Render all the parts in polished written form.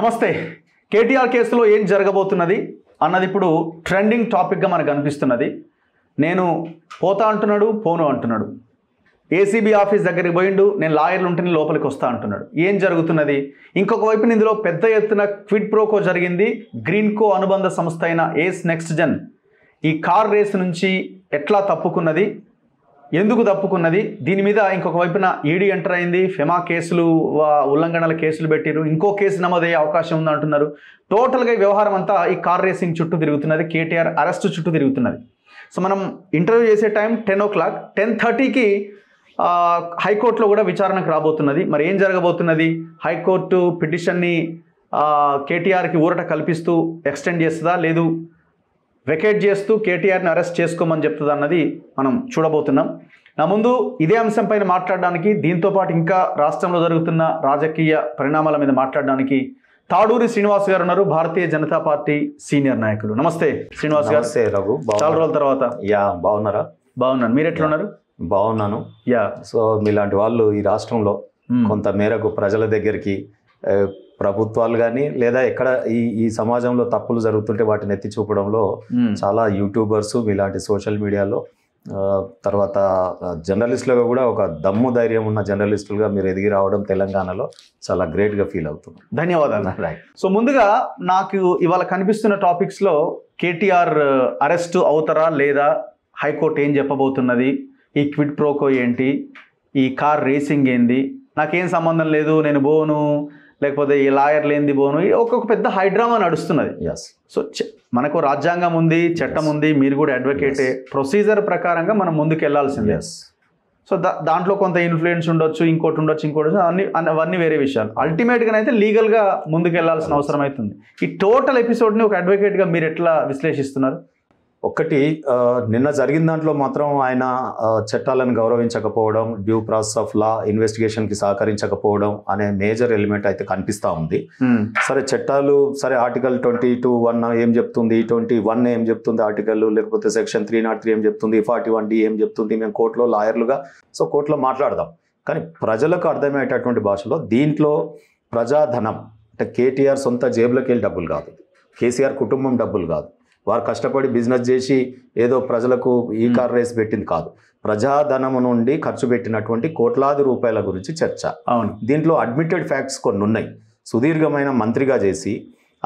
నమస్తే. కేటీఆర్ కేసులో ఏం జరగబోతున్నది అన్నది ఇప్పుడు ట్రెండింగ్ టాపిక్గా మనకు అనిపిస్తున్నది. నేను పోతా అంటున్నాడు, పోను అంటున్నాడు. ఏసీబీ ఆఫీస్ దగ్గరికి పోయిండు, నేను లాయర్లు ఉంటేనే లోపలికి వస్తా అంటున్నాడు. ఏం జరుగుతున్నది? ఇంకొక వైపున ఇందులో పెద్ద ఎత్తున క్విడ్ ప్రోకో జరిగింది. గ్రీన్కో అనుబంధ సంస్థ అయిన ఏస్ నెక్స్ట్ జెన్ ఈ కార్ రేసు నుంచి ఎట్లా తప్పుకున్నది, ఎందుకు తప్పుకున్నది, దీని మీద ఇంకొక వైపున ఈడీ ఎంటర్ అయింది. ఫెమా కేసులు ఉల్లంఘనల కేసులు పెట్టిరు, ఇంకో కేసు నమోదయ్యే అవకాశం ఉంది అంటున్నారు. టోటల్గా ఈ వ్యవహారం అంతా ఈ కార్ రేసింగ్ చుట్టూ తిరుగుతున్నది, కేటీఆర్ అరెస్ట్ చుట్టూ తిరుగుతున్నది. సో మనం ఇంటర్వ్యూ చేసే టైం 10 o'clock, 10:30కి హైకోర్టులో కూడా విచారణకు రాబోతున్నది. మరి ఏం జరగబోతున్నది? హైకోర్టు పిటిషన్ని కేటీఆర్కి ఊరట కల్పిస్తూ ఎక్స్టెండ్ చేస్తుందా, లేదు వెకేట్ చేస్తూ కేటీఆర్ని అరెస్ట్ చేసుకోమని చెప్తుంది అన్నది మనం చూడబోతున్నాం. నా ముందు ఇదే అంశంపైన మాట్లాడడానికి, దీంతోపాటు ఇంకా రాష్ట్రంలో జరుగుతున్న రాజకీయ పరిణామాల మీద మాట్లాడడానికి తాడూరి శ్రీనివాస్ గారు ఉన్నారు, భారతీయ జనతా పార్టీ సీనియర్ నాయకులు. నమస్తే శ్రీనివాస్ గారు. రఘు, చాలా రోజుల తర్వాత. బాగున్నారా? బాగున్నాను, మీరు ఎట్లా ఉన్నారు? బాగున్నాను. సో మీలాంటి వాళ్ళు ఈ రాష్ట్రంలో కొంత మేరకు ప్రజల దగ్గరికి, ప్రభుత్వాలు కానీ లేదా ఎక్కడ ఈ సమాజంలో తప్పులు జరుగుతుంటే వాటిని ఎత్తి చూపడంలో చాలా యూట్యూబర్స్, మీలాంటి సోషల్ మీడియాలో, తర్వాత జర్నలిస్టులుగా కూడా ఒక దమ్ము ధైర్యం ఉన్న జర్నలిస్టులుగా మీరు ఎదిగి రావడం తెలంగాణలో చాలా గ్రేట్గా ఫీల్ అవుతుంది. ధన్యవాదాలు. సో ముందుగా నాకు ఇవాళ కనిపిస్తున్న టాపిక్స్లో కేటీఆర్ అరెస్ట్ అవుతారా లేదా, హైకోర్టు ఏం చెప్పబోతున్నది, ఈ క్విడ్ ప్రోకో ఏంటి, ఈ కార్ రేసింగ్ ఏంది, నాకేం సంబంధం లేదు, నేను బోను, లేకపోతే ఈ లాయర్లు ఏంది బోను, ఒక్కొక్క పెద్ద హైడ్రామా నడుస్తున్నది. సో మనకు రాజ్యాంగం ఉంది, చట్టం ఉంది, మీరు కూడా అడ్వకేటే, ప్రొసీజర్ ప్రకారంగా మనం ముందుకు వెళ్ళాల్సిందే. సో దాంట్లో కొంత ఇన్ఫ్లుయెన్స్ ఉండొచ్చు, ఇంకోటి ఉండొచ్చు, అవన్నీ వేరే విషయాలు. అల్టిమేట్గా అయితే లీగల్గా ముందుకు వెళ్ళాల్సిన అవసరం అవుతుంది. ఈ టోటల్ ఎపిసోడ్ని ఒక అడ్వకేట్గా మీరు ఎట్లా విశ్లేషిస్తున్నారు? ఒకటి, నిన్న జరిగిన దాంట్లో మాత్రం ఆయన చట్టాలను గౌరవించకపోవడం, డ్యూ ప్రాసెస్ ఆఫ్ లా ఇన్వెస్టిగేషన్కి సహకరించకపోవడం అనే మేజర్ ఎలిమెంట్ అయితే కనిపిస్తూ ఉంది. సరే, చట్టాలు సరే, ఆర్టికల్ 22(1) ఏం చెప్తుంది, 21 ఏం చెప్తుంది ఆర్టికల్, లేకపోతే సెక్షన్ 303 ఏం చెప్తుంది, 41D ఏం చెప్తుంది, మేము కోర్టులో లాయర్లుగా సో కోర్టులో మాట్లాడదాం. కానీ ప్రజలకు అర్థమయ్యేటటువంటి భాషలో దీంట్లో ప్రజాధనం అంటే కేటీఆర్ సొంత జేబులోకి వెళ్ళి డబ్బులు కాదు, కేసీఆర్ కుటుంబం డబ్బులు కాదు, వారు కష్టపడి బిజినెస్ చేసి ఏదో ప్రజలకు ఈ కార్ రేస్ పెట్టింది కాదు, ప్రజాధనము నుండి ఖర్చు పెట్టినటువంటి కోట్లాది రూపాయల గురించి చర్చ. అవును, దీంట్లో అడ్మిటెడ్ ఫ్యాక్ట్స్ కొన్ని ఉన్నాయి. సుదీర్ఘమైన మంత్రిగా చేసి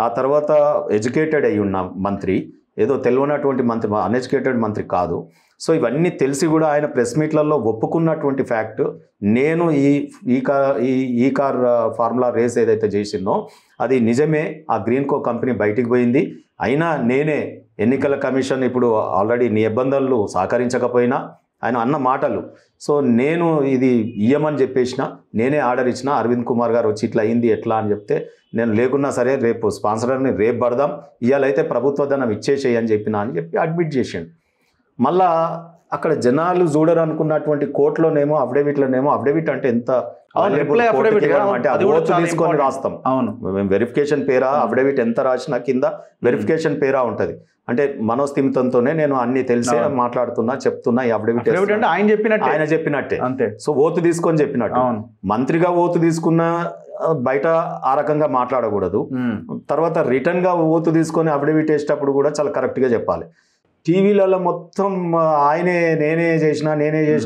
ఆ తర్వాత ఎడ్యుకేటెడ్ అయి ఉన్న మంత్రి, ఏదో తెలియనటువంటి మంత్రి, అన్ఎడ్యుకేటెడ్ మంత్రి కాదు. సో ఇవన్నీ తెలిసి కూడా ఆయన ప్రెస్ మీట్లలో ఒప్పుకున్నటువంటి ఫ్యాక్ట్, నేను ఈ కార్ ఫార్ములా రేస్ ఏదైతే చేసిందో అది నిజమే, ఆ గ్రీన్కో కంపెనీ బయటికి పోయింది, అయినా నేనే ఎన్నికల కమిషన్ ఇప్పుడు ఆల్రెడీ నిబంధనలు సహకరించకపోయినా ఆయన అన్న మాటలు, సో నేను ఇది ఇయ్యమని చెప్పేసిన, నేనే ఆర్డర్ ఇచ్చిన, అరవింద్ కుమార్ గారు వచ్చి ఇట్లా అయింది ఎట్లా అని చెప్తే నేను లేకున్నా సరే రేపు స్పాన్సర్ని రేపు పడదాం, ఇవాళైతే ప్రభుత్వ ధనం ఇచ్చేసేయి అని చెప్పిన అని చెప్పి అడ్మిట్ చేసిండు. మళ్ళా అక్కడ జనాలు చూడరు అనుకున్నటువంటి కోర్టులోనేమో అఫిడవిట్లోనేమో, అఫిడవిట్ అంటే ఎంత తీసుకొని రాస్తాం, అవును, మేము వెరిఫికేషన్ పేరా అఫిడవిట్ ఎంత రాసినా కింద వెరిఫికేషన్ పేరా ఉంటుంది. అంటే మనోస్థిమితంతోనే నేను అన్ని తెలిసే మాట్లాడుతున్నా, చెప్తున్నా, ఈ అఫిడవిట్ ఆయన చెప్పినట్టే అంతే. సో ఓతు తీసుకొని చెప్పినట్టు, మంత్రిగా ఓతు తీసుకున్న బయట ఆ రకంగా మాట్లాడకూడదు. తర్వాత రిటర్న్ గా ఓతు తీసుకొని అఫిడవిట్ వేసేటప్పుడు కూడా చాలా కరెక్ట్ గా చెప్పాలి. టీవీలలో మొత్తం ఆయనే నేనే చేసిన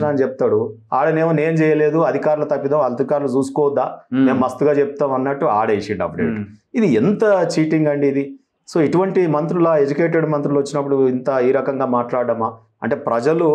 అని చెప్తాడు, ఆడనేమో నేను చేయలేదు, అధికారులు తప్పిదాం, అధికారులు చూసుకోవద్దా, మేము మస్తుగా చెప్తాం అన్నట్టు ఆడేసిండు అప్డేట్. ఇది ఎంత చీటింగ్ అండి ఇది. సో ఇటువంటి మంత్రుల, ఎడ్యుకేటెడ్ మంత్రులు వచ్చినప్పుడు ఇంత ఈ రకంగా మాట్లాడమా? అంటే ప్రజలు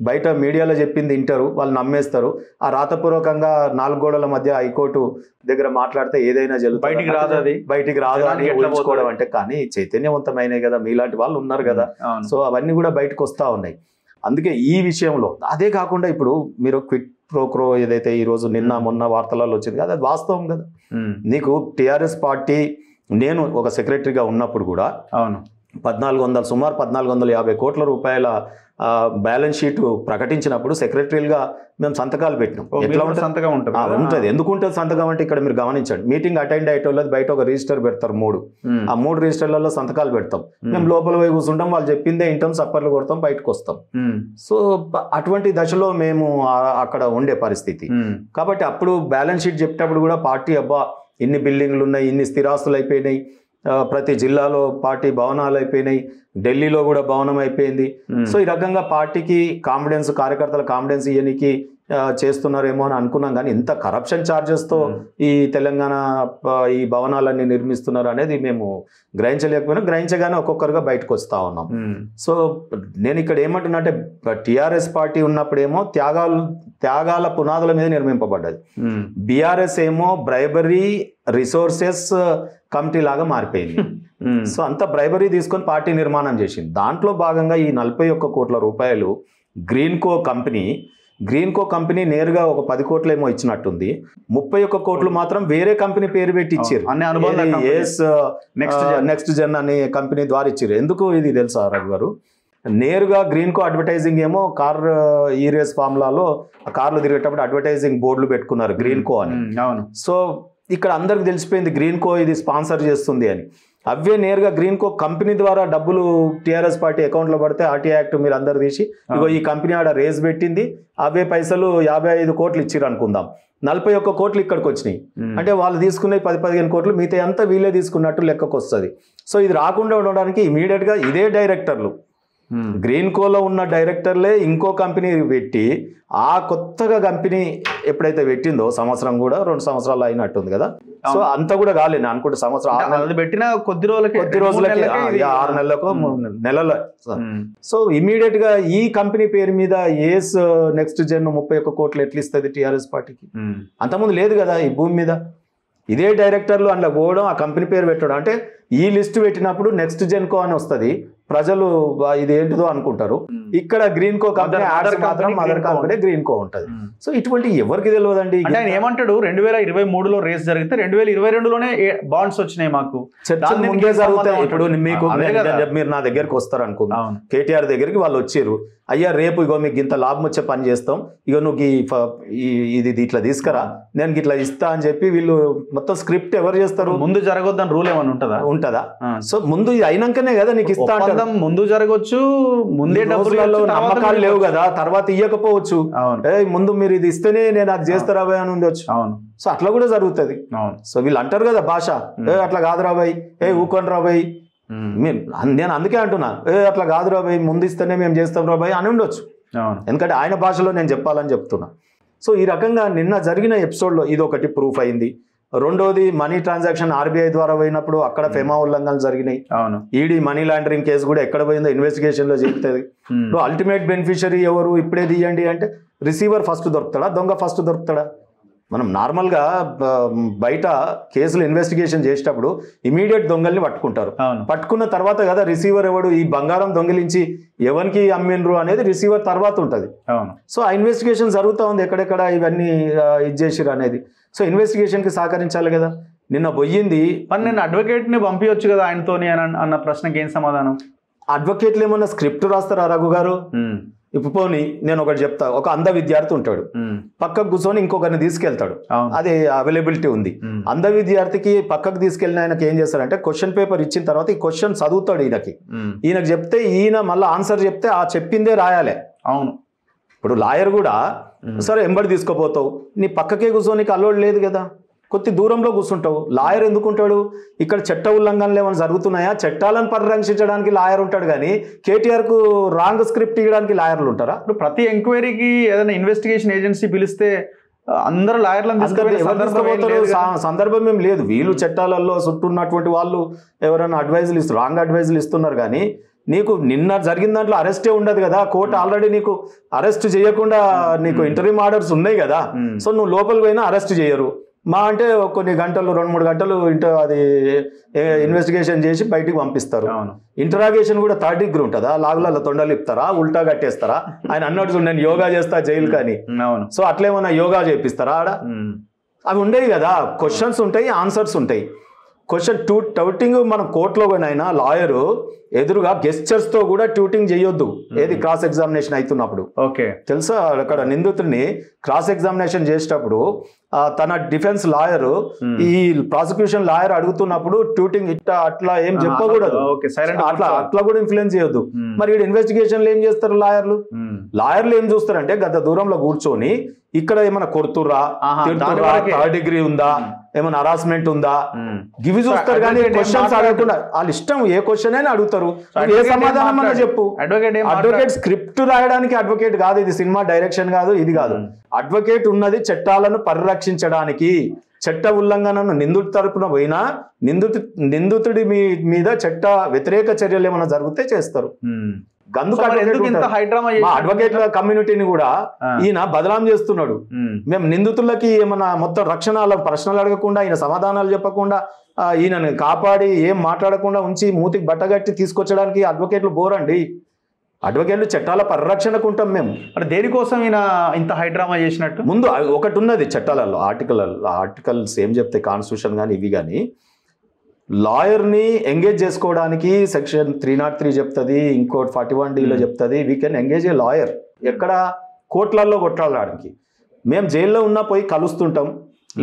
బయట మీడియాలో చెప్పింది వింటారు, వాళ్ళు నమ్మేస్తారు. ఆ రాతపూర్వకంగా 4 గోడల మధ్య హైకోర్టు దగ్గర మాట్లాడితే ఏదైనా జరుగుతుంది, బయటికి రాదు అని ఊహించుకోవడం అంటే. కానీ చైతన్యవంతమైనవి కదా, మీలాంటి వాళ్ళు ఉన్నారు కదా, సో అవన్నీ కూడా బయటకు వస్తూ ఉన్నాయి. అందుకే ఈ విషయంలో అదే కాకుండా ఇప్పుడు మీరు క్విడ్ ప్రోక్రో ఏదైతే ఈరోజు మొన్న వార్తలలో వచ్చింది కదా, అది వాస్తవం కదా. నీకు టీఆర్ఎస్ పార్టీ, నేను ఒక సెక్రటరీగా ఉన్నప్పుడు కూడా అవును సుమారు 1450 కోట్ల రూపాయల బ్యాలెన్స్ షీట్ ప్రకటించినప్పుడు సెక్రటరీలుగా మేము సంతకాలు పెట్టినాం. ఎట్లా ఉంటుంది? సంతకం ఉంటుంది. ఎందుకు ఉంటుంది సంతకం అంటే, ఇక్కడ మీరు గమనించండి, మీటింగ్ అటెండ్ అయ్యేటోళ్ళది బయట ఒక రిజిస్టర్ పెడతారు, 3 ఆ 3 రిజిస్టర్లలో సంతకాలు పెడతాం. మేము లోపల పోయి కూర్చుంటాం, వాళ్ళు చెప్పిందే ఇంటాం, సప్పర్లు కొడతాం, బయటకు వస్తాం. సో అటువంటి దశలో మేము అక్కడ ఉండే పరిస్థితి. కాబట్టి అప్పుడు బ్యాలెన్స్ షీట్ చెప్పేటప్పుడు కూడా పార్టీ అబ్బా ఇన్ని బిల్డింగ్లు ఉన్నాయి, ఇన్ని స్థిరాస్తులు అయిపోయినాయి, ప్రతి జిల్లాలో పార్టీ భవనాలు అయిపోయినాయి, ఢిల్లీలో కూడా భవనం అయిపోయింది. సో ఈ రకంగా పార్టీకి కాన్ఫిడెన్స్, కార్యకర్తల కాన్ఫిడెన్స్ ఇవనికి చేస్తున్నారేమో అని అనుకున్నాం. కానీ ఇంత కరప్షన్ ఛార్జెస్తో ఈ తెలంగాణ ఈ భవనాలన్నీ నిర్మిస్తున్నారు అనేది మేము గ్రహించలేకపోయినా, గ్రహించగానే ఒక్కొక్కరుగా బయటకు వస్తూ ఉన్నాం. సో నేను ఇక్కడ ఏమంటున్నా అంటే టీఆర్ఎస్ పార్టీ ఉన్నప్పుడేమో త్యాగాల పునాదుల మీద నిర్మింపబడ్డది. బీఆర్ఎస్ ఏమో బ్రైబరీ రిసోర్సెస్ కమిటీ లాగా మారిపోయింది. సో అంత బ్రైబరీ తీసుకొని పార్టీ నిర్మాణం చేసింది. దాంట్లో భాగంగా ఈ 41 కోట్ల రూపాయలు గ్రీన్కో కంపెనీ నేరుగా ఒక 10 కోట్లు ఏమో ఇచ్చినట్టుంది. 31 కోట్లు మాత్రం వేరే కంపెనీ పేరు పెట్టి ఇచ్చారు. నెక్స్ట్ జన్ అనే కంపెనీ ద్వారా ఇచ్చారు. ఎందుకు ఇది తెలుసా రఘు గారు? నేరుగా గ్రీన్కో అడ్వర్టైజింగ్ ఏమో కార్ ఈ రేస్ ఫార్ములాలో కార్లు తిరిగేటప్పుడు అడ్వర్టైజింగ్ బోర్డులు పెట్టుకున్నారు గ్రీన్కో అని. సో ఇక్కడ అందరికి తెలిసిపోయింది గ్రీన్కో ఇది స్పాన్సర్ చేస్తుంది అని. అవే నేరుగా గ్రీన్కో కంపెనీ ద్వారా డబ్బులు టీఆర్ఎస్ పార్టీ అకౌంట్లో పడితే ఆర్టీఐ యాక్ట్ మీరు అందరు తీసి ఇగో ఈ కంపెనీ ఆడ రేస్ పెట్టింది, అవే పైసలు 55 కోట్లు ఇచ్చిర్రు అనుకుందాం, 41 కోట్లు ఇక్కడికి వచ్చినాయి. అంటే వాళ్ళు తీసుకునే 10-15 కోట్లు మిగతా అంతా వీళ్ళే తీసుకున్నట్టు లెక్కకు వస్తుంది. సో ఇది రాకుండా ఉండడానికి ఇమీడియట్గా ఇదే డైరెక్టర్లు, గ్రీన్కోలో ఉన్న డైరెక్టర్లే ఇంకో కంపెనీ పెట్టి ఆ కొత్తగా కంపెనీ ఎప్పుడైతే పెట్టిందో సంవత్సరం కూడా 2 సంవత్సరాలు అయినట్టుంది కదా. సో అంత కూడా కాలేదు అనుకుంటే సంవత్సరం పెట్టిన కొద్ది రోజులకి 6 నెలలకు 3 నెలల. సో ఇమీడియట్ గా ఈ కంపెనీ పేరు మీద ఏస్ నెక్స్ట్ జన్ 31 కోట్లు ఎట్లా ఇస్తుంది టీఆర్ఎస్ పార్టీకి? అంతకుముందు లేదు కదా ఈ భూమి మీద. ఇదే డైరెక్టర్లు అందులో పోవడం, ఆ కంపెనీ పేరు పెట్టడం. అంటే ఈ లిస్ట్ పెట్టినప్పుడు నెక్స్ట్ జెన్కో అని వస్తుంది, ప్రజలు ఇది ఏంటిదో అనుకుంటారు. ఇక్కడ Greenko company mother company Greenko ఉంటుంది. సో ఇటువంటి ఎవరికి తెలియదండి. అంటే ఆయన ఏమంటాడు 2023లో రేస్ జరిగితే 2022లోనే బాండ్స్ వచ్చినాయి మాకు. ముందే జరుగుతాయి. ఇప్పుడు మీకు మీరు నా దగ్గరికి వస్తారు అనుకుందాం, కేటీఆర్ దగ్గరికి వాళ్ళు వచ్చారు, అయ్యా రేపు ఇగో మీకు ఇంత లాభం వచ్చే పని చేస్తాం, ఇగో నువ్వు ఇది ఇట్లా తీసుకురా, నేను ఇట్లా ఇస్తా అని చెప్పి వీళ్ళు మొత్తం స్క్రిప్ట్ ఎవరు చేస్తారు? ముందు జరగొద్దని రూల్ ఏమన్నా ఉంటుందా? సో ముందు ఇది అయినాకనే కదా నీకు ఇస్తా అంటే ముందు జరగచ్చు, ముందే డబ్బులలో నమ్మకాలు లేవు కదా, తర్వాత ఇయ్యకపోవచ్చు. ముందు మీరు ఇది ఇస్తేనే నేను అది చేస్తారా బాయ్ అని ఉండొచ్చు. సో అట్లా కూడా జరుగుతుంది. సో వీళ్ళు అంటారు కదా భాష, అట్లా కాదు రాబాయ్, ఊకొని రాబాయ్, నేను అందుకే అంటున్నా అట్లా కాదు రాబాయ్, ముందు ఇస్తేనే మేము చేస్తాం రాబాయ్ అని ఉండొచ్చు. ఎందుకంటే ఆయన భాషలో నేను చెప్పాలని చెప్తున్నా. సో ఈ రకంగా నిన్న జరిగిన ఎపిసోడ్లో ఇది ఒకటి ప్రూఫ్ అయింది. రెండోది మనీ ట్రాన్సాక్షన్ ఆర్బీఐ ద్వారా పోయినప్పుడు అక్కడ ఫెమా ఉల్లంఘనలు జరిగినాయి. ఈడీ మనీ లాండరింగ్ కేసు కూడా ఎక్కడ పోయిందో ఇన్వెస్టిగేషన్ లో చెప్తుంది. అల్టిమేట్ బెనిఫిషియరీ ఎవరు ఇప్పుడే తీయండి అంటే రిసీవర్ ఫస్ట్ దొరుకుతాడా, దొంగ ఫస్ట్ దొరుకుతాడా? మనం నార్మల్గా బయట కేసులు ఇన్వెస్టిగేషన్ చేసేటప్పుడు ఇమీడియట్ దొంగల్ని పట్టుకుంటారు. పట్టుకున్న తర్వాత కదా రిసీవర్ ఎవడు, ఈ బంగారం దొంగిలించి ఎవరికి అమ్మిండ్రు అనేది రిసీవర్ తర్వాత ఉంటుంది. సో ఆ ఇన్వెస్టిగేషన్ జరుగుతూ ఉంది, ఎక్కడెక్కడ ఇవన్నీ ఇది చేసిరు అనేది. సో ఇన్వెస్టిగేషన్కి సహకరించాలి కదా. నిన్న పోయింది నేను అడ్వకేట్ని పంపించవచ్చు కదా ఆయనతోని అన్న ప్రశ్నకి ఏం సమాధానం? అడ్వకేట్లు ఏమన్నా స్క్రిప్ట్ రాస్తారా రఘు గారు? ఇప్పుడు పోనీ నేను ఒకటి చెప్తా, ఒక అంధ విద్యార్థి ఉంటాడు, పక్కకు కూర్చొని ఇంకొకరిని తీసుకెళ్తాడు, అదే అవైలబిలిటీ ఉంది. అంధ విద్యార్థికి పక్కకు తీసుకెళ్ళిన ఆయనకి ఏం చేస్తారంటే క్వశ్చన్ పేపర్ ఇచ్చిన తర్వాత ఈ క్వశ్చన్ చదువుతాడు ఈయనకి చెప్తే ఈయన మళ్ళీ ఆన్సర్ చెప్తే ఆ చెప్పిందే రాయాలి. అవును. ఇప్పుడు లాయర్ కూడా సరే ఎంబడి తీసుకోపోతావు, నీ పక్కకే కూర్చోనికి అలవాటు లేదు కదా, కొద్ది దూరంలో కూర్చుంటావు. లాయర్ ఎందుకుంటాడు? ఇక్కడ చట్ట ఉల్లంఘనలు ఏమైనా జరుగుతున్నాయా, చట్టాలను పరిరక్షించడానికి లాయర్ ఉంటాడు, కానీ కేటీఆర్కు రాంగ్ స్క్రిప్ట్ ఇవ్వడానికి లాయర్లు ఉంటారా? ఇప్పుడు ప్రతి ఎంక్వైరీకి ఏదైనా ఇన్వెస్టిగేషన్ ఏజెన్సీ పిలిస్తే అందరూ లాయర్లను సందర్భం ఏం లేదు. వీళ్ళు చట్టాలలో చుట్టూ ఉన్నటువంటి వాళ్ళు ఎవరైనా అడ్వైజులు ఇస్తారు, రాంగ్ అడ్వైజులు ఇస్తున్నారు. కానీ నీకు నిన్న జరిగిన దాంట్లో అరెస్టే ఉండదు కదా, కోర్టు ఆల్రెడీ నీకు అరెస్ట్ చేయకుండా నీకు ఇంటర్వ్యూ ఆర్డర్స్ ఉన్నాయి కదా. సో నువ్వు లోపలికి పోయినా అరెస్ట్ చేయరు, మా అంటే కొన్ని గంటలు 2-3 గంటలు అది ఇన్వెస్టిగేషన్ చేసి బయటికి పంపిస్తారు. ఇంటరాగేషన్ కూడా 3rd డిగ్రీ ఉంటుందా? లాగులలో తొండలు ఇస్తారా, ఉల్టా కట్టేస్తారా? ఆయన అన్నట్టు నేను యోగా చేస్తా జైలు కానీ, సో అట్లేమన్నా యోగా చేపిస్తారా ఆడ? అవి ఉండేవి కదా. క్వశ్చన్స్ ఉంటాయి, ఆన్సర్స్ ఉంటాయి. క్వశ్చన్ టౌటింగ్ మనం కోర్టులో పోయినైనా లాయరు ఎదురుగా గెస్చర్స్ తో కూడా ట్యూటింగ్ చేయొద్దు ఏది క్రాస్ ఎగ్జామినేషన్ అవుతున్నప్పుడు. ఓకే, తెలుసా అక్కడ నిందితుడిని క్రాస్ ఎగ్జామినేషన్ చేసేటప్పుడు తన డిఫెన్స్ లాయర్ ఈ ప్రాసిక్యూషన్ లాయర్ అడుగుతున్నప్పుడు ట్యూటింగ్ ఇట్లా అట్లా ఏం చెప్పకూడదు, అట్లా కూడా ఇన్ఫ్లుయెన్స్ చేయొద్దు. మరి ఇక్కడ ఇన్వెస్టిగేషన్లు ఏం చేస్తారు లాయర్లు ఏం చూస్తారంటే గత దూరంలో కూర్చొని ఇక్కడ ఏమైనా కొడుతుర్రా, తిడుతుర్రా, థర్డ్ డిగ్రీ ఉందా, ఏమైనా హరాస్మెంట్ ఉందా, గివి చూస్తారు. కానీ క్వశ్చన్స్ అడగకుండా వాళ్ళ ఇష్టం ఏ క్వశ్చన్ అయినా అడుగుతారు. ఏ సమాధానం అన్నా చెప్పు. అడ్వకేట్ స్క్రిప్ట్ రాయడానికి అడ్వకేట్ కాదు, ఇది సినిమా డైరెక్షన్ కాదు, ఇది కాదు. అడ్వకేట్ ఉన్నది చట్టాలను పరిరక్షించడానికి. చట్ట ఉల్లంఘనను నిందితుడి తరపున పోయినా నిందితుడి మీద చట్ట వ్యతిరేక చర్యలు ఏమైనా జరిగితే చేస్తారు. అడ్వకేట్ల కమ్యూనిటీని కూడా ఈయన బదనాం చేస్తున్నాడు. మేము నిందితులకి ఏమన్నా మొత్తం రక్షణ ప్రశ్నలు అడగకుండా ఈయన సమాధానాలు చెప్పకుండా ఈయనని కాపాడి ఏం మాట్లాడకుండా ఉంచి మూతికి బట్టగట్టి తీసుకొచ్చడానికి అడ్వకేట్లు బోరండి. అడ్వకేట్లు చట్టాల పరిరక్షణకు ఉంటాం మేము. అంటే దేనికోసం ఈయన ఇంత హైడ్రామా చేసినట్టు? ముందు ఒకటి ఉన్నది చట్టాలలో ఆర్టికల్స్ ఏం చెప్తాయి, కాన్స్టిట్యూషన్ కానీ ఇవి కానీ లాయర్ని ఎంగేజ్ చేసుకోవడానికి సెక్షన్ 303 చెప్తుంది, ఇంకోటి 41D చెప్తుంది. We can engage A lawyer. ఎక్కడ కోర్టులలో కొట్లాడడానికి. మేము జైల్లో ఉన్నా పోయి కలుస్తుంటాం,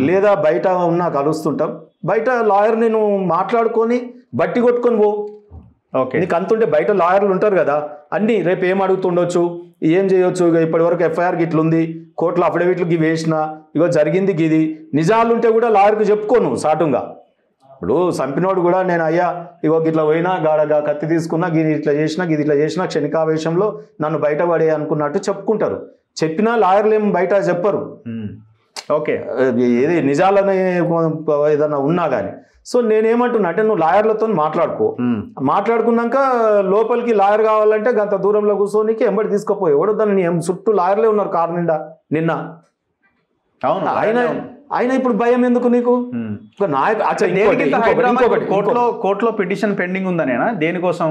లేదా బయట ఉన్నా కలుస్తుంటాం. బయట లాయర్ని నువ్వు మాట్లాడుకొని బట్టి కొట్టుకొని పో. ఓకే, నీకు అంతుంటే బయట లాయర్లు ఉంటారు కదా, అన్నీ రేపు ఏం అడుగుతుండొచ్చు, ఏం చేయొచ్చు, ఇక ఇప్పటి వరకు ఎఫ్ఐఆర్ గిట్లుంది, కోర్టులో అఫిడవిట్లు గివి వేసిన, ఇగో జరిగింది గిది, నిజాలుంటే కూడా లాయర్కి చెప్పుకోను సాటుగా. ఇప్పుడు చంపినోడు కూడా నేను అయ్యా ఇగో ఇట్లా పోయినా గాడగా కత్తి తీసుకున్నా, గిది ఇట్లా చేసినా క్షణికావేశంలో నన్ను బయట పడే అనుకున్నట్టు చెప్పుకుంటారు. చెప్పినా లాయర్లు ఏం బయట చెప్పరు. ఓకే, ఏది నిజాలని ఏదన్నా ఉన్నా కానీ. సో నేనేమంటున్నా అంటే నువ్వు లాయర్లతో మాట్లాడుకున్నాక లోపలికి లాయర్ కావాలంటే గంత దూరంలో కూర్చోనికి ఎంబడి తీసుకుపోయి ఎవడు దాన్ని చుట్టూ లాయర్లే ఉన్నారు కారు నిండా నిన్న. అవును, ఆయన ఇప్పుడు భయం ఎందుకు నీకు? కోర్టులో పిటిషన్ పెండింగ్ ఉందనేనా? దేనికోసం?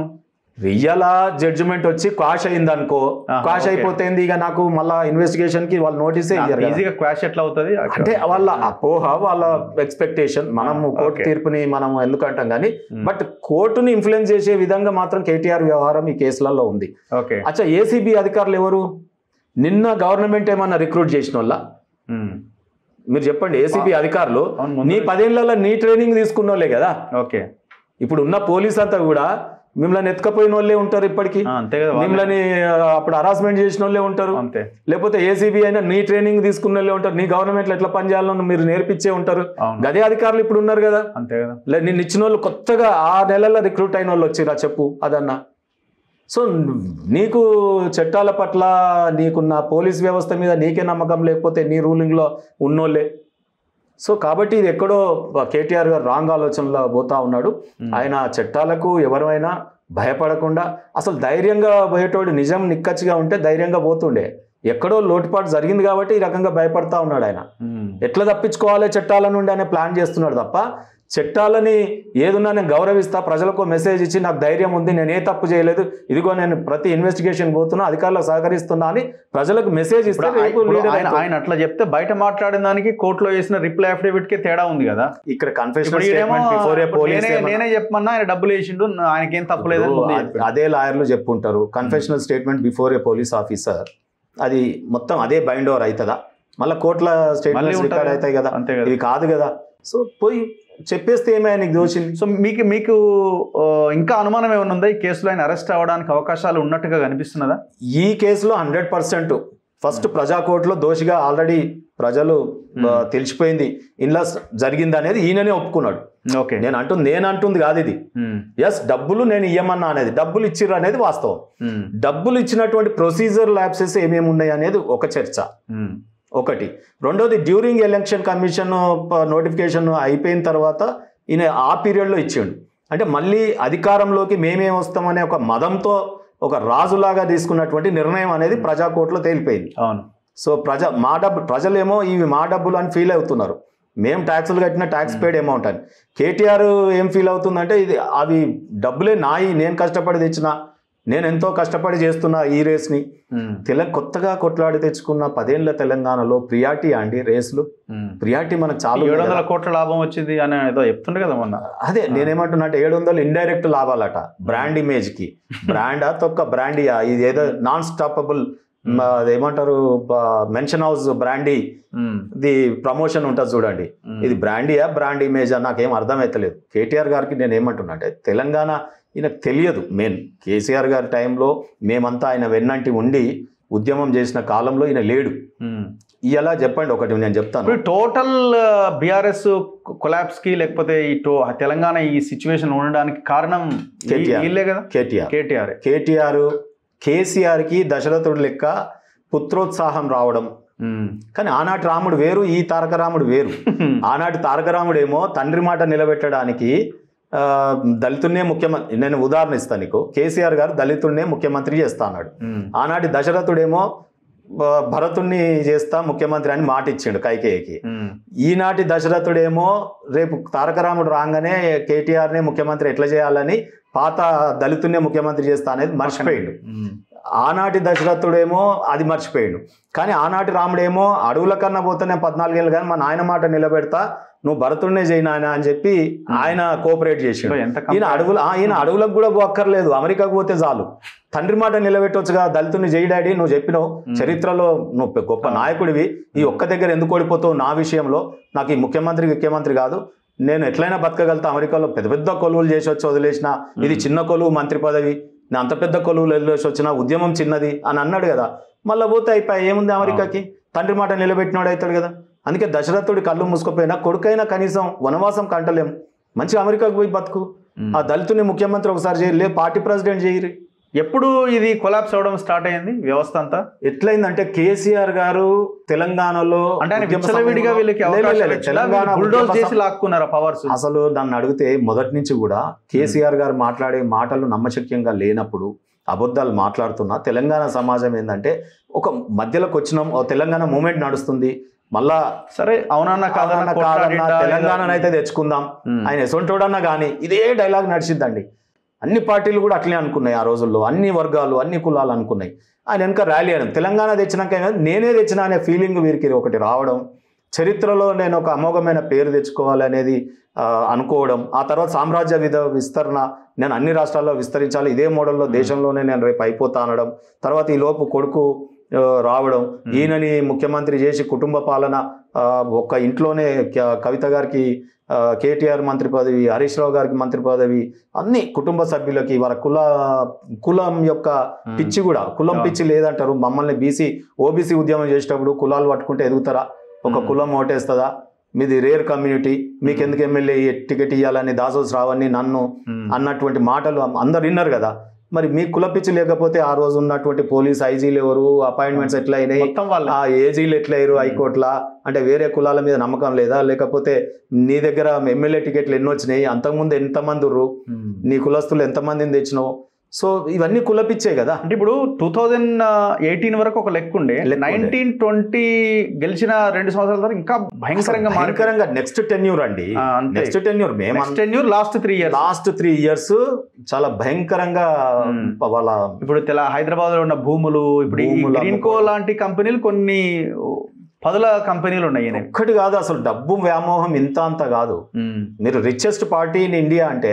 రియల్ జడ్జిమెంట్ వచ్చి క్వాష్ అయింది అనుకో, క్వాష్ అయిపోతుంది. ఇక నాకు మళ్ళా ఇన్వెస్టిగేషన్ కి వాళ్ళు నోటీసే ఇయ్యారు. ఈజీగా క్వాష్ ఎట్లా అవుతుంది అంటే వాళ్ళ అపోహ, వాళ్ళ ఎక్స్పెక్టేషన్. మనము కోర్టు తీర్పుని మనం ఎందుకు అంటాం కానీ, బట్ కోర్టుని ఇన్ఫ్లుయెన్స్ చేసే విధంగా మాత్రం కేటీఆర్ వ్యవహారం ఈ కేసులలో ఉంది. అచ్చా, ఏసీబీ అధికారులు ఎవరు? నిన్న గవర్నమెంట్ ఏమన్నా రిక్రూట్ చేసిన వాళ్ళ? మీరు చెప్పండి. ఏసీబీ అధికారులు నీ 10 ఏళ్లలో నీ ట్రైనింగ్ తీసుకున్న వాళ్ళే కదా. ఓకే, ఇప్పుడు ఉన్న పోలీస్ అంతా కూడా మిమ్మల్ని ఎత్తుకపోయిన వాళ్ళే ఉంటారు ఇప్పటికీ. మిమ్మల్ని అప్పుడు హరాస్మెంట్ చేసిన వాళ్ళే ఉంటారు. లేకపోతే ఏసీబీ అయినా నీ ట్రైనింగ్ తీసుకున్న వాళ్ళే ఉంటారు. నీ గవర్నమెంట్లో ఎట్లా పనిచేయాలని మీరు నేర్పించే ఉంటారు. గదే అధికారులు ఇప్పుడు ఉన్నారు కదా. నిన్ను ఇచ్చిన వాళ్ళు కొత్తగా 6 నెలల్లో రిక్రూట్ అయిన వాళ్ళు వచ్చిరా చెప్పు అదన్నా. సో నీకు చట్టాల పట్ల నీకున్న పోలీస్ వ్యవస్థ మీద నీకే నమ్మకం లేకపోతే నీ రూలింగ్లో ఉన్నోళ్ళే. సో కాబట్టి ఇది ఎక్కడో కేటీఆర్ గారు రాంగ్ ఆలోచనలో పోతా ఉన్నాడు. ఆయన చట్టాలకు ఎవరైనా భయపడకుండా అసలు ధైర్యంగా పోయేటోడు నిజం నిక్కచ్చిగా ఉంటే ధైర్యంగా పోతుండే. ఎక్కడో లోటుపాటు జరిగింది కాబట్టి ఈ రకంగా భయపడతా ఉన్నాడు. ఆయన ఎట్లా తప్పించుకోవాలి చట్టాల నుండి అనే ప్లాన్ చేస్తున్నాడు తప్ప చట్టాలని ఏదున్నా నేను గౌరవిస్తా, ప్రజలకు మెసేజ్ ఇచ్చి నాకు ధైర్యం ఉంది, నేను ఏ తప్పు చేయలేదు, ఇదిగో నేను ప్రతి ఇన్వెస్టిగేషన్ పోతున్నా, అధికారులకు సహకరిస్తున్నా అని ప్రజలకు మెసేజ్ ఇస్తే ఆయన అట్లా చెప్తే బయట మాట్లాడిన దానికి కోర్టులో వేసిన రిప్లై అఫిడవిట్ కి తేడా ఉంది కదా. ఇక్కడ కన్ఫెషన్ స్టేట్మెంట్ బిఫోర్ ఏ పోలీస్ నేనే చెప్పమన్నా ఆయన డబ్బులు వేసిండు, ఆయనకేం తప్పలేదు అదే లాయర్లు చెప్పుకుంటారు. కన్ఫెషనల్ స్టేట్మెంట్ బిఫోర్ ఏ పోలీస్ ఆఫీసర్, అది మొత్తం అదే బైండ్ ఓవర్ అవుతుందా? మళ్ళీ కోర్టుల స్టేట్మెంట్స్ రికార్డ్ అవుతాయి కదా, ఇది కాదు కదా. సో పోయి చెప్పేస్తే ఏమైనా నీకు దోషింది. సో మీకు ఇంకా అనుమానం ఏమైనా ఉందా ఈ కేసులో ఆయన అరెస్ట్ అవ్వడానికి అవకాశాలు ఉన్నట్టుగా కనిపిస్తున్నదా? ఈ కేసులో 100% ఫస్ట్ ప్రజా కోర్టులో దోషిగా ఆల్రెడీ ప్రజలు తెలిసిపోయింది, ఇలా జరిగింది అనేది ఈయననే ఒప్పుకున్నాడు. ఓకే, నేను అంటుంది కాదు ఇది. ఎస్, డబ్బులు నేను ఇయ్యమన్నా అనేది, డబ్బులు ఇచ్చిర్రు అనేది వాస్తవం. డబ్బులు ఇచ్చినటువంటి ప్రొసీజర్ ల్యాబ్సెస్ ఏమేమి ఉన్నాయి అనేది ఒక చర్చ ఒకటి. రెండోది డ్యూరింగ్ ఎలక్షన్ కమిషన్ నోటిఫికేషన్ అయిపోయిన తర్వాత ఈయన ఆ పీరియడ్లో ఇచ్చిండు. అంటే మళ్ళీ అధికారంలోకి మేమేం వస్తామనే ఒక మదంతో ఒక రాజులాగా తీసుకున్నటువంటి నిర్ణయం అనేది ప్రజా కోర్టులో తేలిపోయింది. అవును. సో ప్రజలేమో ఇవి మా డబ్బులు అని ఫీల్ అవుతున్నారు. మేము ట్యాక్సులు కట్టిన ట్యాక్స్ పేడ్ అమౌంట్ అని. కేటీఆర్ ఏం ఫీల్ అవుతుందంటే ఇది అవి డబ్బులే నాయి, నేను కష్టపడి తెచ్చిన నేను ఎంతో కష్టపడి చేస్తున్నా ఈ రేస్ని. కొత్తగా కొట్లాడి తెచ్చుకున్న 10 ఏళ్ల తెలంగాణలో ప్రియారిటీ అండి రేసులు. ప్రియారిటీ మనకు చాలా 700 కోట్ల లాభం వచ్చింది అని ఏదో చెప్తుండే కదా మొన్న. అదే నేనేమంటున్నా అంటే 700 ఇండైరెక్ట్ లాభాలట బ్రాండ్ ఇమేజ్ కి. బ్రాండా తొక్క బ్రాండియా, ఇది ఏదో నాన్ స్టాపబుల్ ఏమంటారు mansion house brandy the promotion ఉంటుంది చూడండి. ఇది బ్రాండియా బ్రాండ్ ఇమేజా నాకేం అర్థమైతలేదు. కేటీఆర్ గారికి నేను ఏమంటున్నా అంటే తెలంగాణ ఈయనకు తెలియదు. మెయిన్ కేసీఆర్ గారి టైంలో మేమంతా ఆయన వెన్నంటి ఉండి ఉద్యమం చేసిన కాలంలో ఈయన లేడు. ఇలా చెప్పండి ఒకటి నేను చెప్తాను. టోటల్ బీఆర్ఎస్ కొలాప్స్ కి లేకపోతే ఈ తెలంగాణ ఈ సిచ్యువేషన్ ఉండడానికి కారణం కేటీఆర్. కేసీఆర్ కి దశరథుడు లెక్క పుత్రోత్సాహం రావడం. కానీ ఆనాటి రాముడు వేరు, ఈ తారక రాముడు వేరు. ఆనాటి తారక రాముడేమో తండ్రి మాట నిలబెట్టడానికి దళితున్నే ముఖ్యమంత్రి, నేను ఉదాహరణ ఇస్తాను నీకు, కేసీఆర్ గారు దళితుడినే ముఖ్యమంత్రి చేస్తా అన్నాడు. ఆనాటి దశరథుడేమో భరతుణ్ణి చేస్తా ముఖ్యమంత్రి అని మాట ఇచ్చిండు కైకేయికి. ఈనాటి దశరథుడేమో రేపు తారక రాముడు రాగానే కేటీఆర్నే ముఖ్యమంత్రి ఎట్లా చేయాలని పాత దళితున్నే ముఖ్యమంత్రి చేస్తా అనేది మర్చిపోయాడు. ఆనాటి దశరథుడేమో అది మర్చిపోయాడు. కానీ ఆనాటి రాముడేమో అడవుల కన్నా పోతే నేను 14 ఏళ్ళు కానీ మా నాయన మాట నిలబెడతా, నువ్వు భరతుడినే చేయి నాయన అని చెప్పి ఆయన కోఆపరేట్ చేసిండు. ఈయన అడవులకు కూడా పోక్కర్లేదు, అమెరికాకు పోతే చాలు, తండ్రి మాట నిలబెట్టొచ్చుగా, దళితుని చేయి డాడీ, నువ్వు చెప్పినావు చరిత్రలో నువ్వు గొప్ప నాయకుడివి, ఈ ఒక్క దగ్గర ఎందుకు ఓడిపోతావు నా విషయంలో, నాకు ఈ ముఖ్యమంత్రి కాదు, నేను ఎట్లయినా బతకగలుగుతా, అమెరికాలో పెద్ద పెద్ద కొలువులు చేసి వచ్చి వదిలేసిన, ఇది చిన్న కొలువు మంత్రి పదవి, నేను అంత పెద్ద కొలువులు వెళ్ళేసి వచ్చిన, ఉద్యమం చిన్నది అని అన్నాడు కదా. మళ్ళీ పోతే అయిపోయి ఏముంది, అమెరికాకి తండ్రి మాట నిలబెట్టినాడు అవుతాడు కదా. అందుకే దశరథుడి కళ్ళు మూసుకుపోయినా కొడుకైనా కనీసం వనవాసం కంటలేం, మంచిగా అమెరికాకు పోయి బతుకు, ఆ దళితుని ముఖ్యమంత్రి ఒకసారి చేయలే, పార్టీ ప్రెసిడెంట్ చేయరు. ఎప్పుడు ఇది కొలాప్స్ అవడం స్టార్ట్ అయింది వ్యవస్థ అంతా? ఎట్లయిందంటే కేసీఆర్ గారు తెలంగాణలో అసలు నన్ను అడిగితే మొదటి నుంచి కూడా కేసీఆర్ గారు మాట్లాడే మాటలు నమ్మశక్యంగా లేనప్పుడు, అబద్ధాలు మాట్లాడుతున్నా, తెలంగాణ సమాజం ఏంటంటే ఒక మధ్యలోకి వచ్చినాం, తెలంగాణ మూమెంట్ నడుస్తుంది, మళ్ళా సరే అవునన్నా కాదన్నా తెలంగాణ అయితే తెచ్చుకుందాం, ఆయన ఎసొంటోడన్నా కానీ ఇదే డైలాగ్ నడిచిద్దండి. అన్ని పార్టీలు కూడా అట్లే అనుకున్నాయి ఆ రోజుల్లో, అన్ని వర్గాలు అన్ని కులాలు అనుకున్నాయి. ఆయన వెనక ర్యాలీ అని తెలంగాణ తెచ్చినాక నేనే తెచ్చినా అనే ఫీలింగ్ వీరికి ఒకటి రావడం, చరిత్రలో నేను ఒక అమోఘమైన పేరు తెచ్చుకోవాలనేది అనుకోవడం, ఆ తర్వాత సామ్రాజ్య విస్తరణ, నేను అన్ని రాష్ట్రాల్లో విస్తరించాలి, ఇదే మోడల్లో దేశంలోనే నేను రేపు అయిపోతా అనడం, తర్వాత ఈ లోపు కొడుకు రావడం, ఈయనని ముఖ్యమంత్రి చేసి కుటుంబ పాలన, ఒక్క ఇంట్లోనే కవిత గారికి కేటీఆర్ మంత్రి పదవి, హరీష్ రావు గారికి మంత్రి పదవి, అన్ని కుటుంబ సభ్యులకి వాళ్ళ కులం యొక్క పిచ్చి కూడా, కులం పిచ్చి లేదంటారు. మమ్మల్ని ఓబీసీ ఉద్యమం చేసేటప్పుడు కులాలు పట్టుకుంటే ఎదుగుతారా, ఒక కులం ఓటేస్తుందా, మీది రేర్ కమ్యూనిటీ, మీకు ఎందుకు ఎమ్మెల్యే టికెట్ ఇవ్వాలని దాసోస్ రావని నన్ను అన్నటువంటి మాటలు అందరు విన్నారు కదా. మరి మీ కులపిచ్చి లేకపోతే ఆ రోజు ఉన్నటువంటి పోలీస్ ఐజీలు ఎవరు, అపాయింట్మెంట్స్ ఎట్లా అయినాయి, ఆ ఏజీలు ఎట్లా అయ్యారు హైకోర్టులా, అంటే వేరే కులాల మీద నమ్మకం లేదా, లేకపోతే నీ దగ్గర ఎమ్మెల్యే టికెట్లు ఎన్ని వచ్చినాయి, అంతకుముందు ఎంతమంది ఉర్రు, నీ కులస్తులు ఎంతమందిని తెచ్చినావు. సో ఇవన్నీ కులపిచ్చే కదా. అంటే ఇప్పుడు 2018 వరకు ఒక లెక్క ఉండే, 1920 గెలిచిన 2 సంవత్సరాల తర్వాత ఇంకా భయంకరంగా నెక్స్ట్ టెన్యూర్ అండి, నెక్స్ట్ టెన్యూర్ లాస్ట్ 3 ఇయర్స్ చాలా భయంకరంగా వాళ్ళ, ఇప్పుడు హైదరాబాద్ లో ఉన్న భూములు, ఇప్పుడు గ్రీన్కో లాంటి కంపెనీలు కొన్ని 10 కంపెనీలు ఉన్నాయి. ఒక్కటి కాదు, అసలు డబ్బు వ్యామోహం ఇంత అంత కాదు. మీరు రిచెస్ట్ పార్టీ ఇన్ ఇండియా అంటే